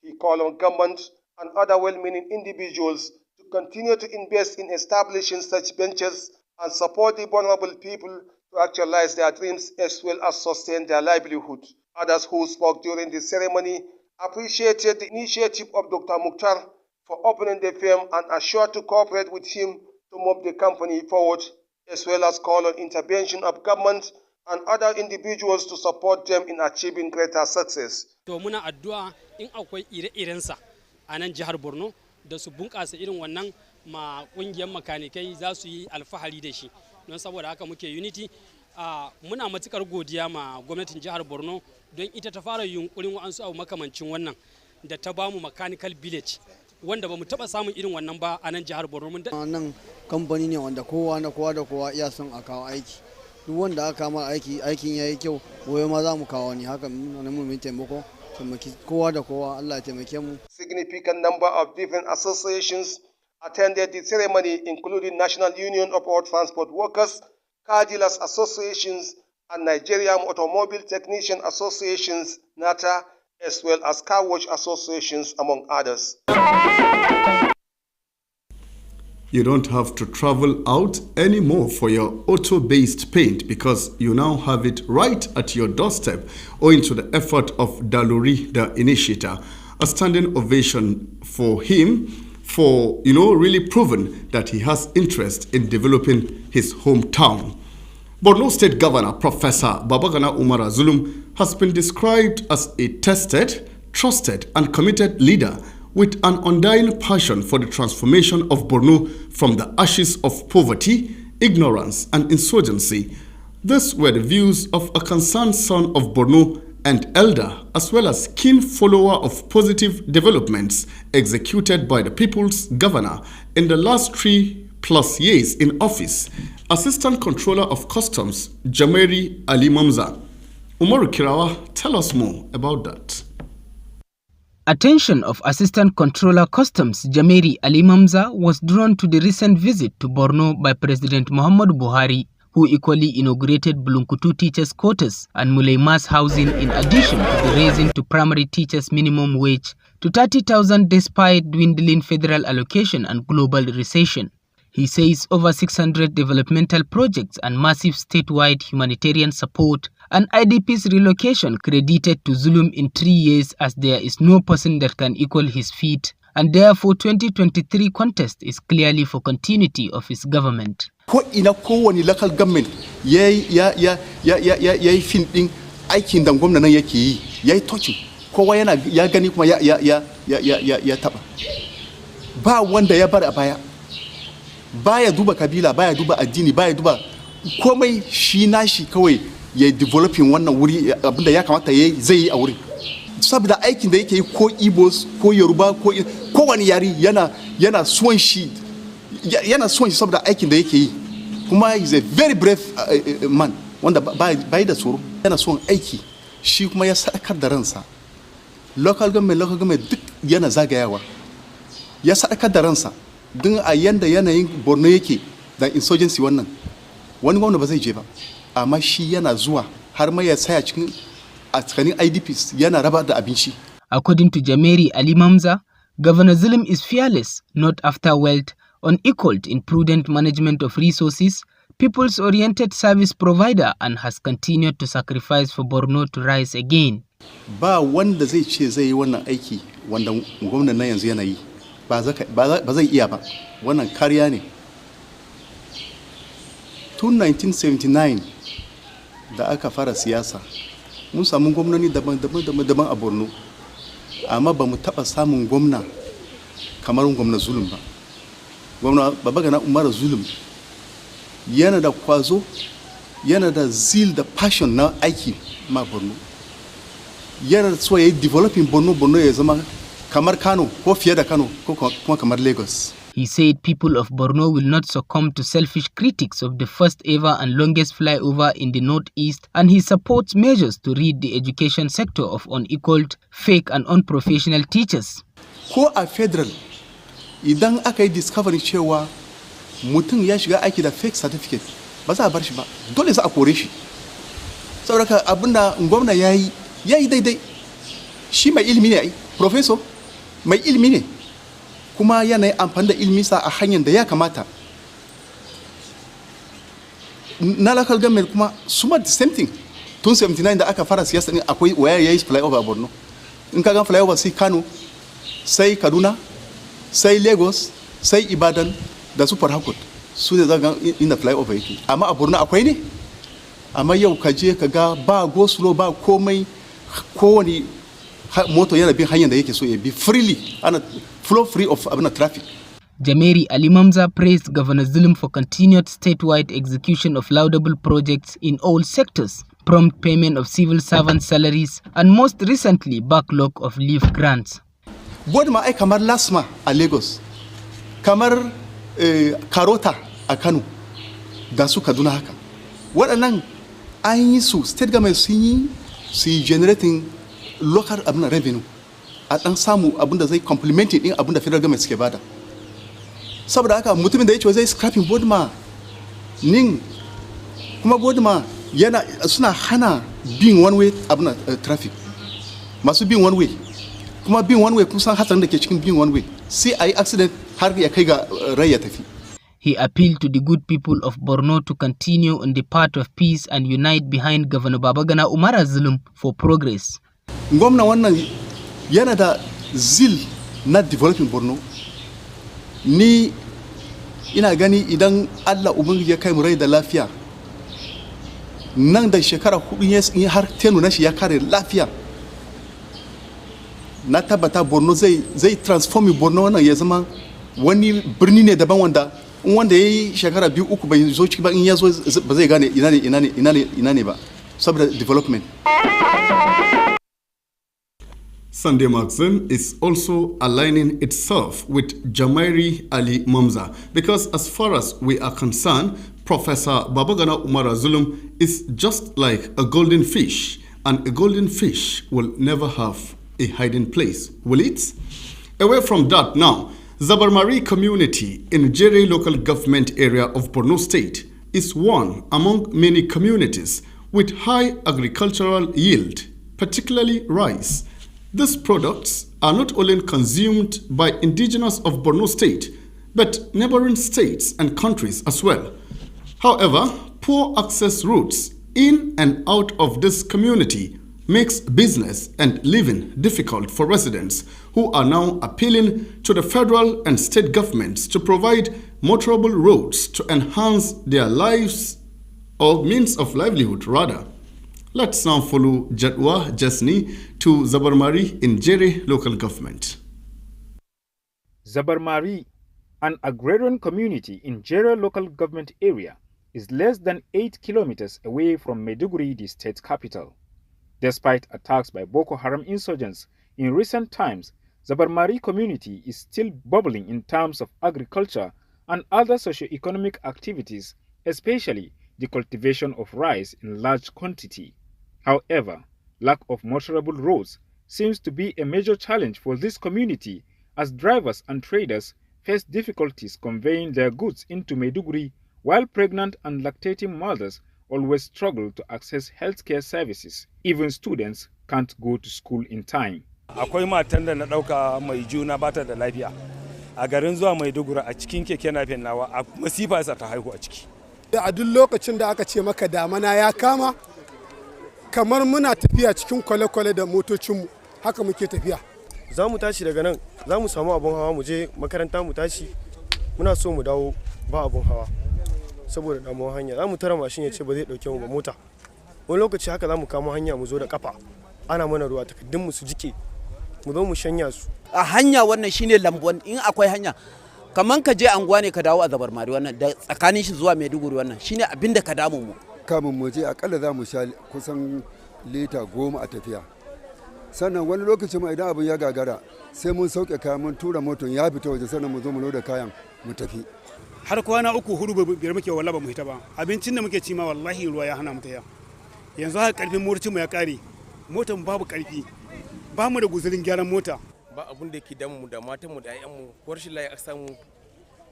He called on government and other well-meaning individuals to continue to invest in establishing such benches and support the vulnerable people to actualize their dreams as well as sustain their livelihood. Others who spoke during the ceremony appreciated the initiative of Dr. Mukhtar for opening the firm and assured to cooperate with him to move the company forward, as well as call on intervention of government and other individuals to support them in achieving greater success. To muna addu'a in akwai ire-irensa a nan jihar Borno da su bunƙasa irin wannan ma ƙungiyar makanikai za su yi alfahari da shi. Don saboda haka muke Unity muna matukar godiya ma gwamnatin jihar Borno don ita ta fara yunkurin wa'ansu abu makamancin wannan da ta bamu mechanical village wanda ba mu taba samun irin wannan ba a nan jihar Borno. Nan kamfani ne wanda kowa da kowa iya son a kawo aiki. Duk wanda aka kama aikin yayi kyau gobe ma za mu kawo ni haka mun taimako kowa da kowa Allah ya taimake mu. Significant number of different associations attended the ceremony, including National Union of Road Transport Workers, Car Dealers Associations, and Nigerian Automobile Technician Associations, NATA, as well as car wash associations, among others. You don't have to travel out anymore for your auto-based paint because you now have it right at your doorstep owing to the effort of Daluri, the initiator. A standing ovation for him for, really proven that he has interest in developing his hometown. Borno State Governor Professor Babagana Umara Zulum has been described as a tested, trusted and committed leader with an undying passion for the transformation of Borno from the ashes of poverty, ignorance and insurgency. These were the views of a concerned son of Borno and elder, as well as keen follower of positive developments executed by the People's Governor in the last 3+ years in office, Assistant Controller of Customs, Jameri Ali Mamza. Umaru Kirawa, tell us more about that. Attention of Assistant Controller Customs Jameri Ali Mamza was drawn to the recent visit to Borno by President Muhammadu Buhari, who equally inaugurated Bulunkutu Teachers' Quarters and Mulaimas housing in addition to the raising to primary teachers' minimum wage to 30,000 despite dwindling federal allocation and global recession. He says over 600 developmental projects and massive statewide humanitarian support and IDP's relocation credited to Zulum in 3 years, as there is no person that can equal his feat, and therefore 2023 contest is clearly for continuity of his government. Ko ina kowani local government yayi fin din aikin da gwamnati nan yake yi, yayi touching, kowa yana ya gani kuma ya taba. Ba wanda ya bar a baya. Baya duba kabila, baya duba addini, baya duba komai, shi nashi kawai ya developing wannan wuri, abinda ya kamata zai yi a wurin. Saboda aikin da yake yi, ko Igbos ko Yoruba ko wani yari yana son shi saboda aikin da yake yi. Kuma he is a very brave man wanda bai da tsoro, yana son aiki, shi kuma ya sadakar da ransa. Local government duk yana zagayawa, ya sadakar da ransa. Din a yanda yanayin Borno yake da insurgency wannan, wani gwamna ba zai je ba, amma shi yana zuwa har ma ya tsaya cikin a tsakanin IDPs yana raba da abinci. According to Jameri Ali Mamza, Governor Zulum is fearless, not after wealth, unequaled in prudent management of resources, people's-oriented service provider, and has continued to sacrifice for Borno to rise again. Ba wanda zai ce zai yi wannan aiki wanda gwamnan nan yanzu yana yi. Ba zai iya ba, wannan kariya ne. Tun 1979 da aka fara siyasa, mun samu gwamnoni daban-daban a Borno, amma ba mu taɓa samun gwamna kamar gwamna Zulum ba. Gwamna Babagana Umar Zulum yana da kwazo, yana da zeal da passion na aiki ma Borno. Yana so ya yi developing Borno ya zama kamar Kano ko fiye da Kano ko kuma kamar Lagos. He said people of Borno will not succumb to selfish critics of the first ever and longest flyover in the northeast, and he supports measures to rid the education sector of unequaled, fake and unprofessional teachers. Ko a federal, idan aka yi discovery cewa mutum ya shiga aiki da fake certificate, ba za a bar shi ba, dole za a kore shi. Saboda abinda gwamna yayi daidai. Shi mai ilimi ne, professor mai ilimi ne, kuma yana amfani da ilminsa a hanyar da ya kamata. Na local government kuma su ma the same thing. Tun 79 da aka fara siyasa ne, akwai waya yayi flyover a Borno. In ka ga flyover sai Kano, sai Kaduna, sai Lagos, sai Ibadan da su Port Harcourt. Su ne zaga inda flyover yake. Amma a Borno akwai ne? Amma yau ka je ka ga ba go slow, ba komai, kowani moto yana bin hanyar da yake so ya bi freely, ana flow free of traffic. Jameri Ali Mamza praised Governor Zulum for continued statewide execution of laudable projects in all sectors, prompt payment of civil servant salaries, and most recently backlog of leave grants. Bodma ai kamar Lasma a Lagos, kamar Karota a Kano, da su Kaduna haka. Waɗannan an yi su, state government sun yi generating local revenue, a ɗan samu abin da zai complementing ɗin abin da federal government suke bada. Saboda haka mutumin da ya ce zai scrapping Bodma nin, kuma Bodma suna hana bin one way abin traffic, masu bin one way, kuma bin one way kusan hatsarin da ke cikin bin one way, sai a yi accident har ya kai ga rai ya tafi. He appealed to the good people of Borno to continue on the path of peace and unite behind Governor Babagana Umar Zulum for progress. Gwamna wannan yana da zeal na developing Borno. Ni ina gani idan Allah Ubangiji ya kai mu rai da lafiya, nan da shekara 4 in har tenu na shi ya kare lafiya, na tabbata Borno zai transform Borno wannan ya zama wani birni ne daban wanda ya yi shekara 2-3 bai zo ciki ba, in ya zo ba zai gane ina ne ba saboda development. Sunday Magazine is also aligning itself with Jameri Ali Mamza, because as far as we are concerned, Professor Babagana Umar Zulum is just like a golden fish, and a golden fish will never have a hiding place, will it? Away from that now, Zabarmari community in Jere local government area of Borno State is one among many communities with high agricultural yield, particularly rice. These products are not only consumed by indigenous of Borno State, but neighboring states and countries as well. However, poor access routes in and out of this community makes business and living difficult for residents who are now appealing to the federal and state governments to provide motorable roads to enhance their lives or means of livelihood rather. Let's now follow Jadwa Jasni to Zabarmari in Jere local government. Zabarmari, an agrarian community in Jere local government area, is less than 8 kilometers away from Maiduguri, the state capital. Despite attacks by Boko Haram insurgents in recent times, Zabarmari community is still bubbling in terms of agriculture and other socio-economic activities, especially the cultivation of rice in large quantity. However, lack of motorable roads seems to be a major challenge for this community as drivers and traders face difficulties conveying their goods into Maiduguri, while pregnant and lactating mothers always struggle to access healthcare services. Even students can't go to school in time. Akwai matan da na dauka mai juna bata da lafiya. A garin zuwa Maiduguri a cikin keke napin nawa a masifa sa ta haihu a ciki. A duk lokacin da aka ce maka damana ya kama kamar muna tafiya cikin kwale-kwale da motocinmu haka muke tafiya. Za mu tashi daga nan, za mu samu abun hawa mu je makaranta mu tashi, muna so mu dawo ba abun hawa. Saboda damuwar hanya za mu tara mashin ya ce ba zai dauke mu ba mota. Wani lokaci haka za mu kamo hanya mu zo da kafa. Ana mana ruwa takaddun mu su jike. Mu zo mu shanya su. A hanya wannan shine lambuwan in akwai hanya. Kaman ka je anguwa ne ka dawo a Zabarmari wannan da tsakanin shi zuwa Maiduguri wannan shine abinda ka damu mu. Kamun mu je akalla za mu sha kusan lita 10 a tafiya. Sannan wani lokaci ma idan abin ya gagara sai mun sauke kayan mun tura moton ya fita waje sannan mu zo mu loda kayan mu tafi. Har kwana 3-4 biyar muke wallahi ba mu hita ba. Abincin da muke ci ma wallahi ruwa ya hana mu tafiya. Yanzu haka karfin motar mu ya kare. Motar babu karfi. Ba mu da guzurin gyaran mota. Ba abun da yake damu da matan mu da ƴaƴan mu ko rashin lafiya aka samu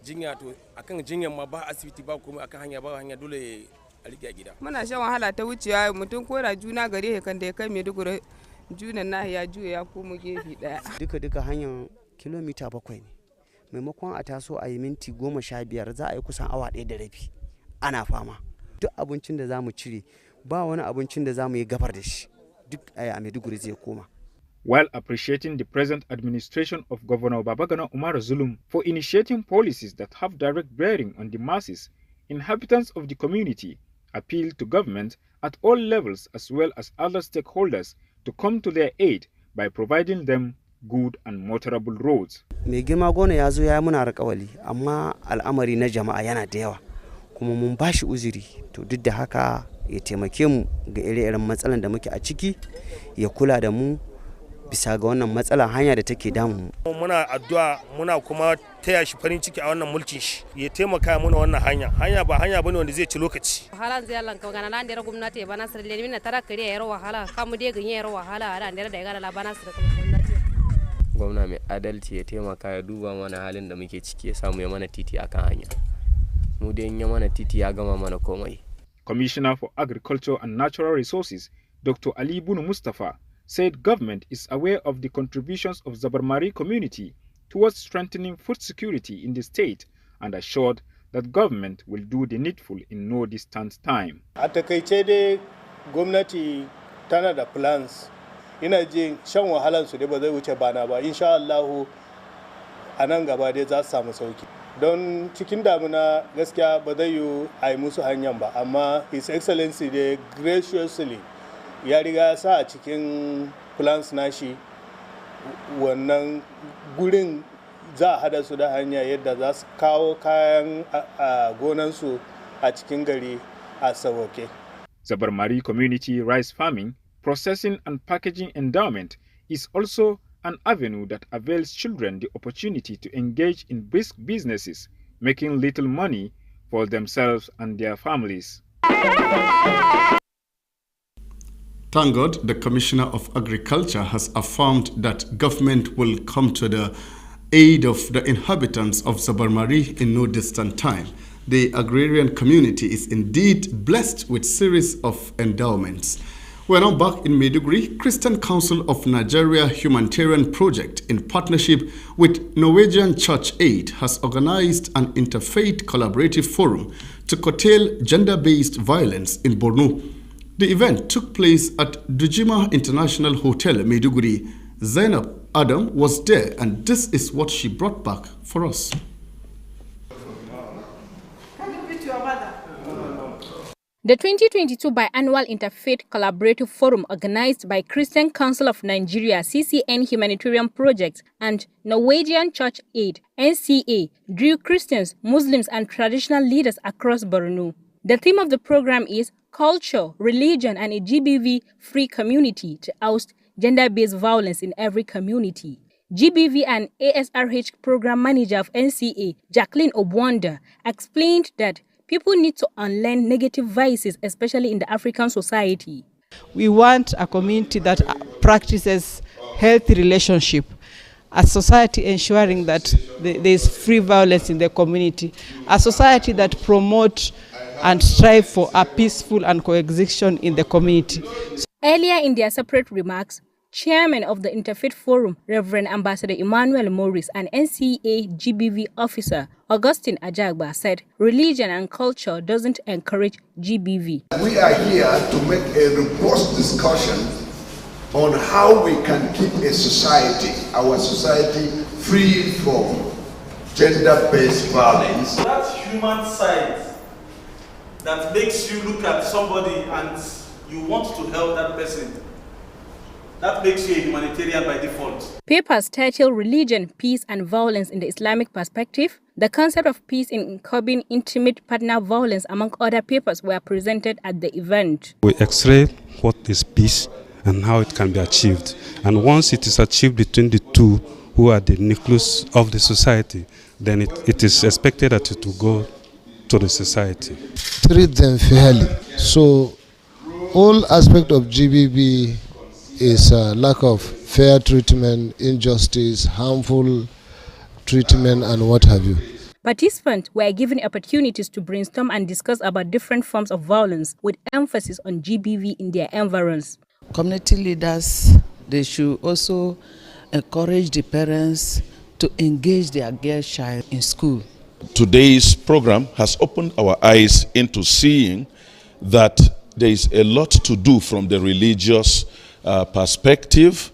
jinya to akan jinyan ma ba asibiti ba komai akan hanya ba hanya dole a rike a gida. Muna shan wahala ta wucewa mutum ko da juna gare kan da ya kai Maiduguri junan na ya juya ya komo gefe daya. Duka hanyar kilomita 7 ne. Maimakon a taso a yi minti 15 za a yi kusan awa 1 da rabi ana fama. Duk abincin da za mu cire ba wani abincin da za mu yi gabar da shi duk a Maiduguri zai koma. While appreciating the present administration of Governor Babagana Umar Zulum for initiating policies that have direct bearing on the masses, inhabitants of the community appeal to government at all levels as well as other stakeholders to come to their aid by providing them good and motorable roads. Mai girma gona ya zo ya muna alƙawari amma al'amari na jama'a yana da yawa kuma mun bashi uzuri to duk da haka ya taimake mu ga ire-iren matsalan da muke a ciki ya kula da mu bisa ga wannan matsalar hanya da take damu. Muna addu'a muna kuma taya shi farin ciki a wannan mulkin shi ya taimaka mana wannan hanya ba hanya bane wanda zai ci lokaci. Wahala zai Allah ka gana nan da gwamnati ba na sirle min tara kare yaro wahala kamu dai ganye yaro wahala ran da ya gara bana sirle gwamnati. Gwamna mai adalci ya taimaka ya duba mana halin da muke ciki ya samu ya mana titi akan hanya. Mu dai in ya mana titi ya gama mana komai. Commissioner for Agriculture and Natural Resources, Dr. Ali Bunu Mustafa, said government is aware of the contributions of Zabarmari community towards strengthening food security in the state and assured that government will do the needful in no distant time. A takaice dai gwamnati tana da plans. Ina jin shan wahalar su dai ba zai wuce bana ba. Insha Allah a nan gaba dai za su samu sauki. Don cikin damuna gaskiya ba zai yi a yi musu hanyar ba, amma His Excellency dai graciously ya riga sa a cikin plans nashi wannan gurin za a hada su da hanya yadda za su kawo kayan gonansu a cikin gari a sauke. Zabarmari Community Rice Farming, Processing and Packaging Endowment is also an avenue that avails children the opportunity to engage in brisk businesses, making little money for themselves and their families. Thank God, the Commissioner of Agriculture has affirmed that government will come to the aid of the inhabitants of Zabarmari in no distant time. The agrarian community is indeed blessed with series of endowments. We're now back in Maiduguri. Christian Council of Nigeria Humanitarian Project, in partnership with Norwegian Church Aid, has organized an interfaith collaborative forum to curtail gender-based violence in Borno. The event took place at Dujima International Hotel, Maiduguri. Zainab Adam was there, and this is what she brought back for us. The 2022 Biannual Interfaith Collaborative Forum, organized by Christian Council of Nigeria CCN Humanitarian Project and Norwegian Church Aid NCA, drew Christians, Muslims and traditional leaders across Borno. The theme of the program is Culture, Religion and a GBV-free community to oust gender-based violence in every community. GBV and ASRH program manager of NCA, Jacqueline Obwanda, explained that people need to unlearn negative vices, especially in the African society. We want a community that practices healthy relationship, a society ensuring that there is free violence in the community, a society that promotes and strive for a peaceful and coexistence in the community. Earlier in their separate remarks, Chairman of the Interfaith Forum, Reverend Ambassador Emmanuel Morris, and NCA GBV officer Augustine Ajagba said religion and culture doesn't encourage GBV. We are here to make a robust discussion on how we can keep a society, our society, free from gender-based violence. That human side that makes you look at somebody and you want to help that person, that makes you a humanitarian by default. Papers titled Religion, Peace and Violence in the Islamic Perspective, the concept of peace in curbing intimate partner violence, among other papers, were presented at the event. We x-ray what is peace and how it can be achieved. And once it is achieved between the two who are the nucleus of the society, then it is expected that it will go to the society. Treat them fairly. So all aspect of GBV is lack of fair treatment, injustice, harmful treatment, and what have you. Participants were given opportunities to brainstorm and discuss about different forms of violence, with emphasis on GBV in their environs. Community leaders, they should also encourage the parents to engage their girl child in school. Today's program has opened our eyes into seeing that there is a lot to do from the religious perspective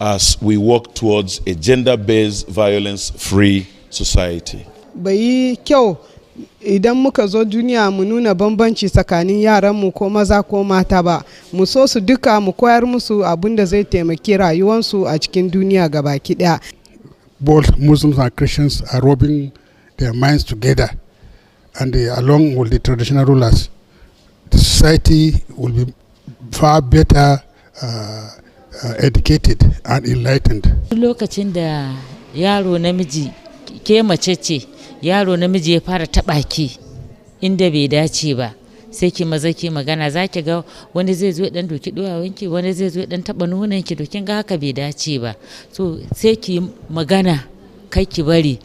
as we work towards a gender-based violence-free society. Bai kyau idan muka zo duniya mu nuna bambanci tsakanin yaran mu ko maza ko mata ba, mu so su duka mu koyar musu abinda zai taimaki rayuwarsu a cikin duniya gabaki daya. Both Muslims and Christians are rubbing their minds together, and along with the traditional rulers, the society will be far better educated and enlightened. Lokacin da yaro namiji ke mace ce, yaro namiji ya fara taba ki inda bai dace ba, sai ki maza ki magana, zaki ga wani zai zo dan doki duwawanki, wani zai zo dan taba nonanki, to kin ga haka bai dace ba. So sai ki magana, kai ki bari,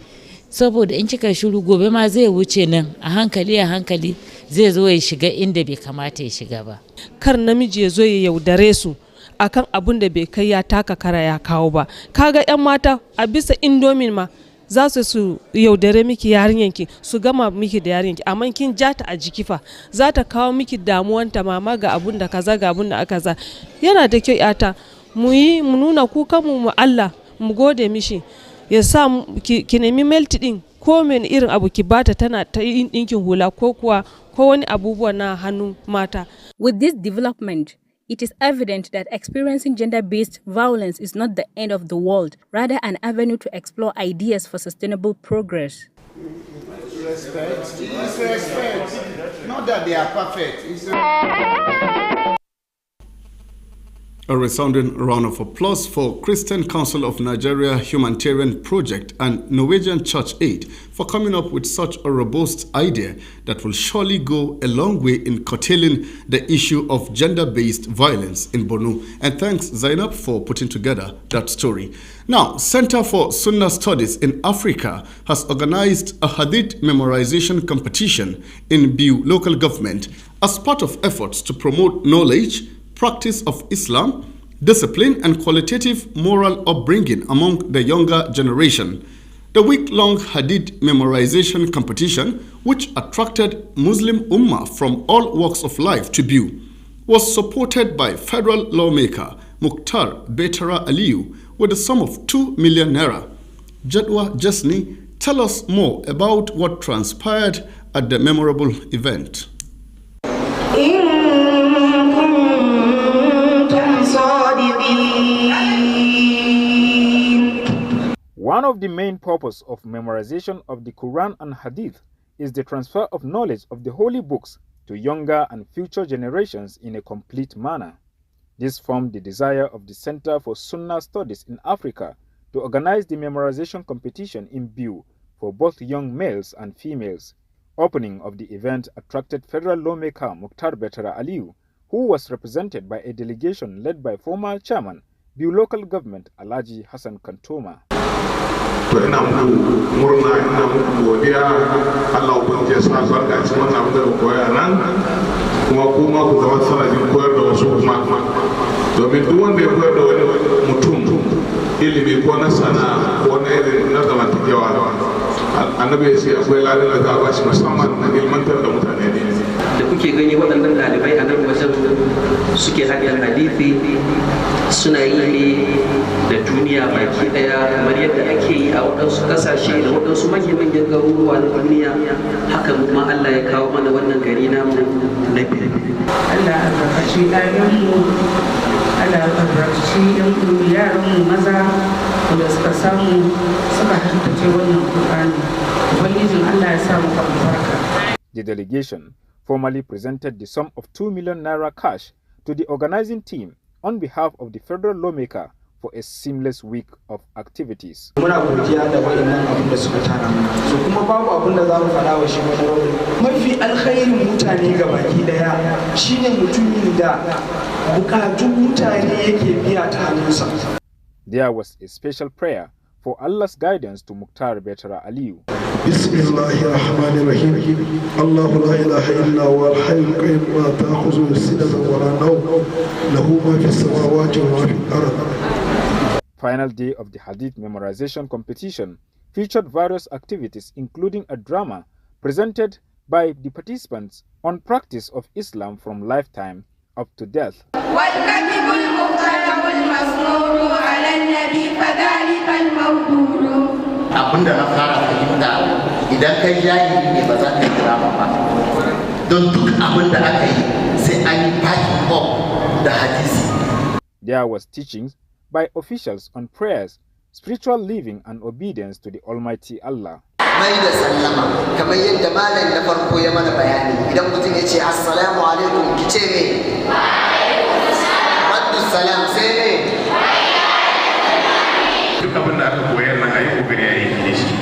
saboda in kika shiru gobe ma zai wuce nan a hankali zai zo ya shiga inda bai kamata ya shiga ba. Kar namiji ya zo ya yaudare su akan abun da bai kai ya taka kara ya kawo ba. Kaga yan mata a bisa indomin ma za su yaudare miki yarinyanki, su gama miki da yarinyanki, amma kin jata a jiki fa za ta kawo miki damuwanta, mama ga abun da kaza ga abun da aka za. Yana da kyau yata mu nuna kukanmu mu Allah, mu gode mishi, ya sa ki nemi melti din ko men irin abu ki bata tana ta yin dinkin hula ko kuwa ko wani abubuwa na hannun mata. With this development, it is evident that experiencing gender-based violence is not the end of the world, rather an avenue to explore ideas for sustainable progress. Respect. Not that they are perfect. A resounding round of applause for Christian Council of Nigeria Humanitarian Project and Norwegian Church Aid for coming up with such a robust idea that will surely go a long way in curtailing the issue of gender-based violence in Borno. And thanks, Zainab, for putting together that story. Now, Center for Sunnah Studies in Africa has organized a Hadith memorization competition in Biu local government as part of efforts to promote knowledge, practice of Islam, discipline and qualitative moral upbringing among the younger generation. The week-long Hadith memorization competition, which attracted Muslim Ummah from all walks of life to view, was supported by federal lawmaker Mukhtar Betara Aliyu with a sum of 2 million naira. Jadwa Jasni, tell us more about what transpired at the memorable event. One of the main purposes of memorization of the Quran and Hadith is the transfer of knowledge of the holy books to younger and future generations in a complete manner. This formed the desire of the Center for Sunnah Studies in Africa to organize the memorization competition in Biu for both young males and females. Opening of the event attracted federal lawmaker Mukhtar Betara Aliyu, who was represented by a delegation led by former chairman, Biu Local Government Alhaji Hassan Kantoma. To ina muku murna, ina muku godiya, Allah ubangiji ya sa barka cikin wannan abin da koya nan, kuma ku zama sanadin koyar da wasu kuma. Domin duk wanda ya koyar da wani mutum ilimi ko na sana'a ko na irin na zamantakewa, annabi ya ce akwai ladan da za a bashi musamman na ilmantar da mutane ne. Da kuke gani waɗannan ɗalibai a nan wajen suke haɗin hadithi suna yi ne da duniya baki ɗaya kamar yadda ake yi a waɗansu ƙasashe da waɗansu manya-manyan garuruwa na duniya, haka ma Allah ya kawo mana wannan gari namu na biyu. Allah ya albarkaci ɗayanmu, Allah ya albarkaci yaranmu maza da suka samu suka haddace wannan Qur'ani. Ubangijin Allah ya samu albarka. The delegation formally presented the sum of 2 million naira cash to the organizing team on behalf of the federal lawmaker for a seamless week of activities. Muna godiya da wayannan abin da suka tara mana. So kuma babu abin da za mu faɗa wa shi wani mafi alkhairin mutane gabaki daya shine mutumin da bukatun mutane yake biya ta hannunsa. There was a special prayer for Allah's guidance to Mukhtar Betara Aliyu. Bismillahirrahmanirrahim. Allahu la ilaha illa huwa al-hayyul qayyum wa la ta'khudhuhu sinatun wa la nawm. Lahu ma fis samawati wa ma fil ardh. Final day of the Hadith memorization competition featured various activities including a drama presented by the participants on practice of Islam from lifetime up to death. Abinda na fara fahimta idan kai jahili ne ba za ka kira ba, don duk abinda aka yi sai an yi backing up da hadisi. There was teachings by officials on prayers, spiritual living and obedience to the Almighty Allah. Mai da sallama kamar yadda malam na farko ya mana bayani, idan mutum ya ce assalamu alaikum ki ce me? Wadda salam sai ne? Duk abin da aka koyar nan a yi kokari a yi shi,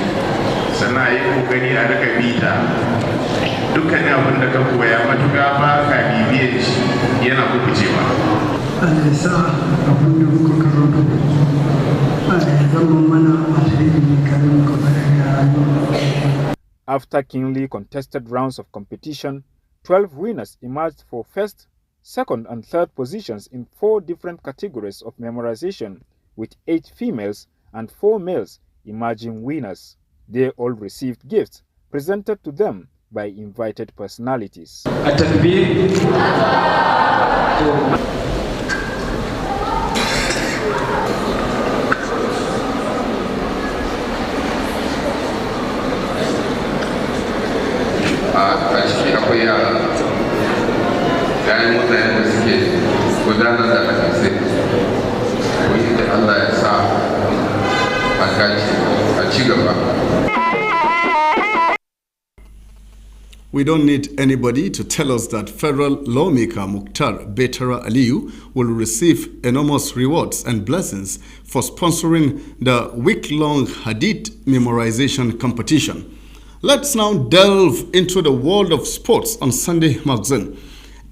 sannan a yi kokari a rika bita. Dukkan abin da ka koya matuƙa ba ka bibiyar shi yana kubucewa. Allah ya sa abin da muka karanto zama mana alheri kare muka bayar. After keenly contested rounds of competition, 12 winners emerged for first, second and third positions in 4 different categories of memorization, with 8 females and 4 males emerging winners. They all received gifts presented to them by invited personalities. akwai yara yayin mutane da suke gudanar da hadisai wani da Allah ya sa a ci gaba. We don't need anybody to tell us that federal lawmaker Mukhtar Betara Aliyu will receive enormous rewards and blessings for sponsoring the week-long Hadith memorization competition. Let's now delve into the world of sports on Sunday Magazine.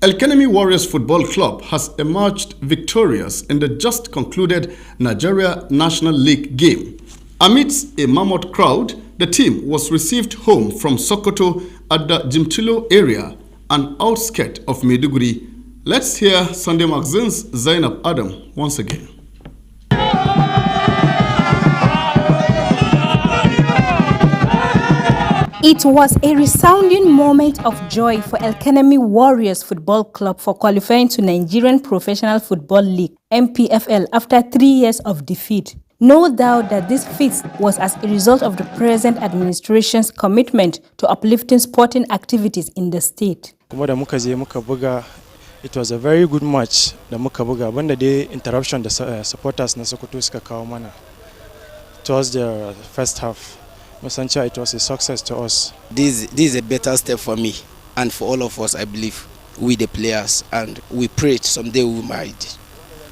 El Kanemi Warriors Football Club has emerged victorious in the just concluded Nigeria National League game. Amidst a mammoth crowd, the team was received home from Sokoto at the Jimtilo area, an outskirt of Maiduguri, Let's hear Sunday Magazine's Zainab Adam once again. It was a resounding moment of joy for El Kanemi Warriors Football Club for qualifying to Nigerian Professional Football League (NPFL) after 3 years of defeat. No doubt that this feat was as a result of the present administration's commitment to uplifting sporting activities in the state. Kuma da muka je muka buga, it was a very good match da muka buga, banda dai interruption da supporters na Sokoto suka kawo mana. It was the first half. Musancha, it was a success to us. This is a better step for me and for all of us, I believe, we the players, and we pray someday we might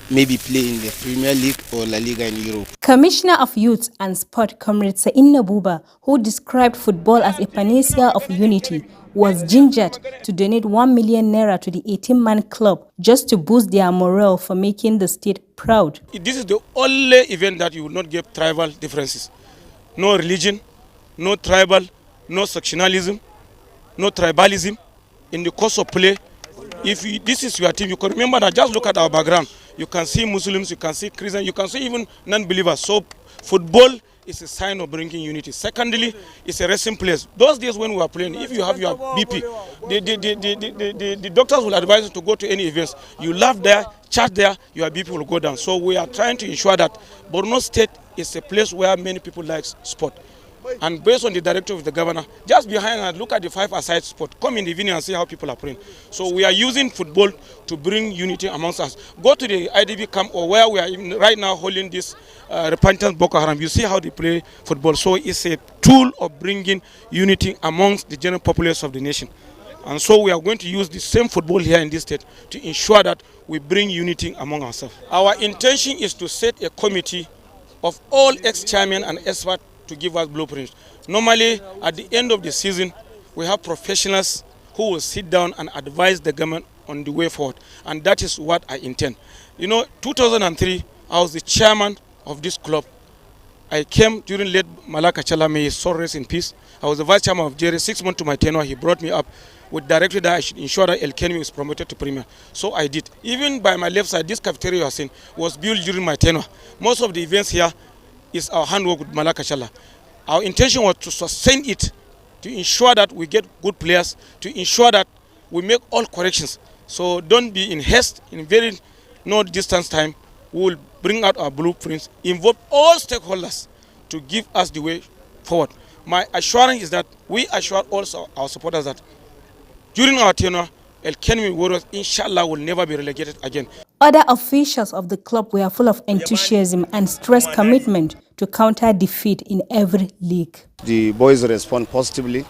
maybe play in the Premier League or La Liga in Europe. Commissioner of Youth and Sport, Comrade Sa'in Nabuba, who described football as a panacea of unity, was gingered to donate 1 million naira to the 18-man club just to boost their morale for making the state proud. This is the only event that you will not get tribal differences. No religion, no tribal, no sectionalism, no tribalism. In the course of play, if this is your team, you can remember that. Just look at our background. You can see Muslims, you can see Christians, you can see even non-believers. So football is a sign of bringing unity. Secondly, it's a resting place. Those days when we were playing, if you have your BP, the doctors will advise you to go to any events. You laugh there, chat there, your BP will go down. So we are trying to ensure that Borno State is a place where many people like sport. And based on the directive of the governor, just behind us, look at the 5-a-side spot. Come in the evening and see how people are playing. So we are using football to bring unity amongst us. Go to the IDB camp or where we are right now holding this repentant Boko Haram. You see how they play football. So it's a tool of bringing unity amongst the general populace of the nation. And so we are going to use the same football here in this state to ensure that we bring unity among ourselves. Our intention is to set a committee of all ex-chairmen and experts to give us blueprints. Normally, at the end of the season, we have professionals who will sit down and advise the government on the way forward. And that is what I intend. You know, 2003, I was the chairman of this club. I came during late Malaka Chala, may his soul rest in peace. I was the vice chairman of Jerry. 6 months to my tenure, he brought me up with directive that I should ensure that El Kanemi was promoted to Premier. So I did. Even by my left side, this cafeteria you are seeing was built during my tenure. Most of the events here is our handwork with Malaka Chala. Our intention was to sustain it, to ensure that we get good players, to ensure that we make all corrections. So don't be in haste. In very no distance time, we will bring out our blueprints, involve all stakeholders to give us the way forward. My assurance is that we assure also our supporters that during our tenure, El Kanemi Warriors, inshallah, will never be relegated again. Other officials of the club were full of enthusiasm and stressed commitment to counter defeat in every league. The boys respond positively,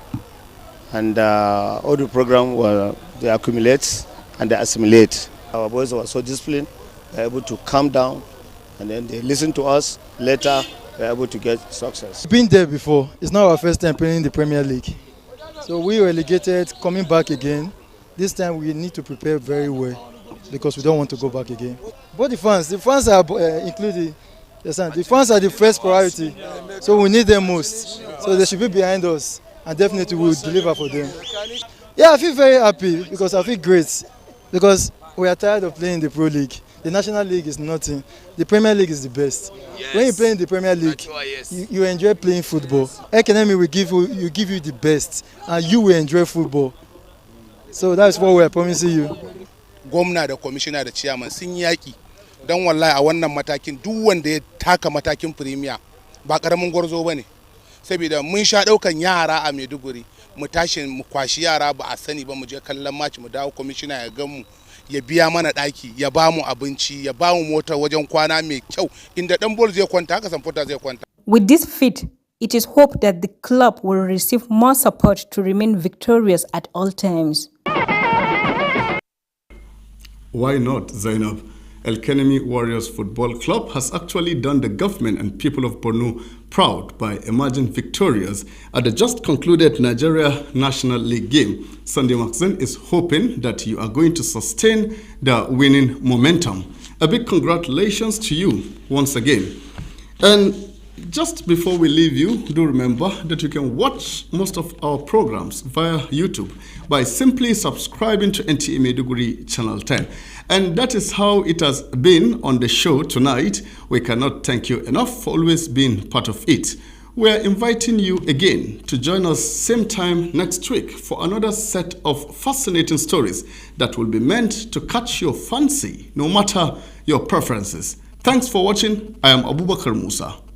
and all the program they accumulate and they assimilate. Our boys were so disciplined, they were able to calm down, and then they listen to us. Later, they were able to get success. Been there before. It's not our first time playing in the Premier League. So we relegated, coming back again. This time we need to prepare very well because we don't want to go back again. But the fans are included. The fans are the first priority, so we need them most. So they should be behind us, and definitely we will deliver for them. Yeah, I feel very happy because I feel great because we are tired of playing the Pro League. The National League is nothing. The Premier League is the best. Yes. When you play in the Premier League, you enjoy playing football. El Kanemi will give you the best, and you will enjoy football. So that's what we are promising you. Gwamna da commissioner da chairman sun yaki dan wallahi a wannan matakin duk wanda ya taka matakin premier ba karamin gwarzo bane saboda mun sha daukan yara a Maiduguri mu tashi mu kwashi yara ba a sani ba mu je kallon match mu dawo commissioner ya ga mu ya biya mana daki ya ba mu abinci ya ba mu mota wajen kwana mai kyau inda dan ball zai kwanta haka samfota zai kwanta. With this feat, it is hoped that the club will receive more support to remain victorious at all times. Why not, Zainab? El Kanemi Warriors Football Club has actually done the government and people of Borno proud by emerging victorious at the just concluded Nigeria National League game. Sunday Magazine is hoping that you are going to sustain the winning momentum. A big congratulations to you once again. And Just before we leave you, do remember that you can watch most of our programs via YouTube by simply subscribing to NTA Maiduguri Channel 10. And that is how it has been on the show tonight. We cannot thank you enough for always being part of it. We are inviting you again to join us same time next week for another set of fascinating stories that will be meant to catch your fancy, no matter your preferences. Thanks for watching. I am Abubakar Musa.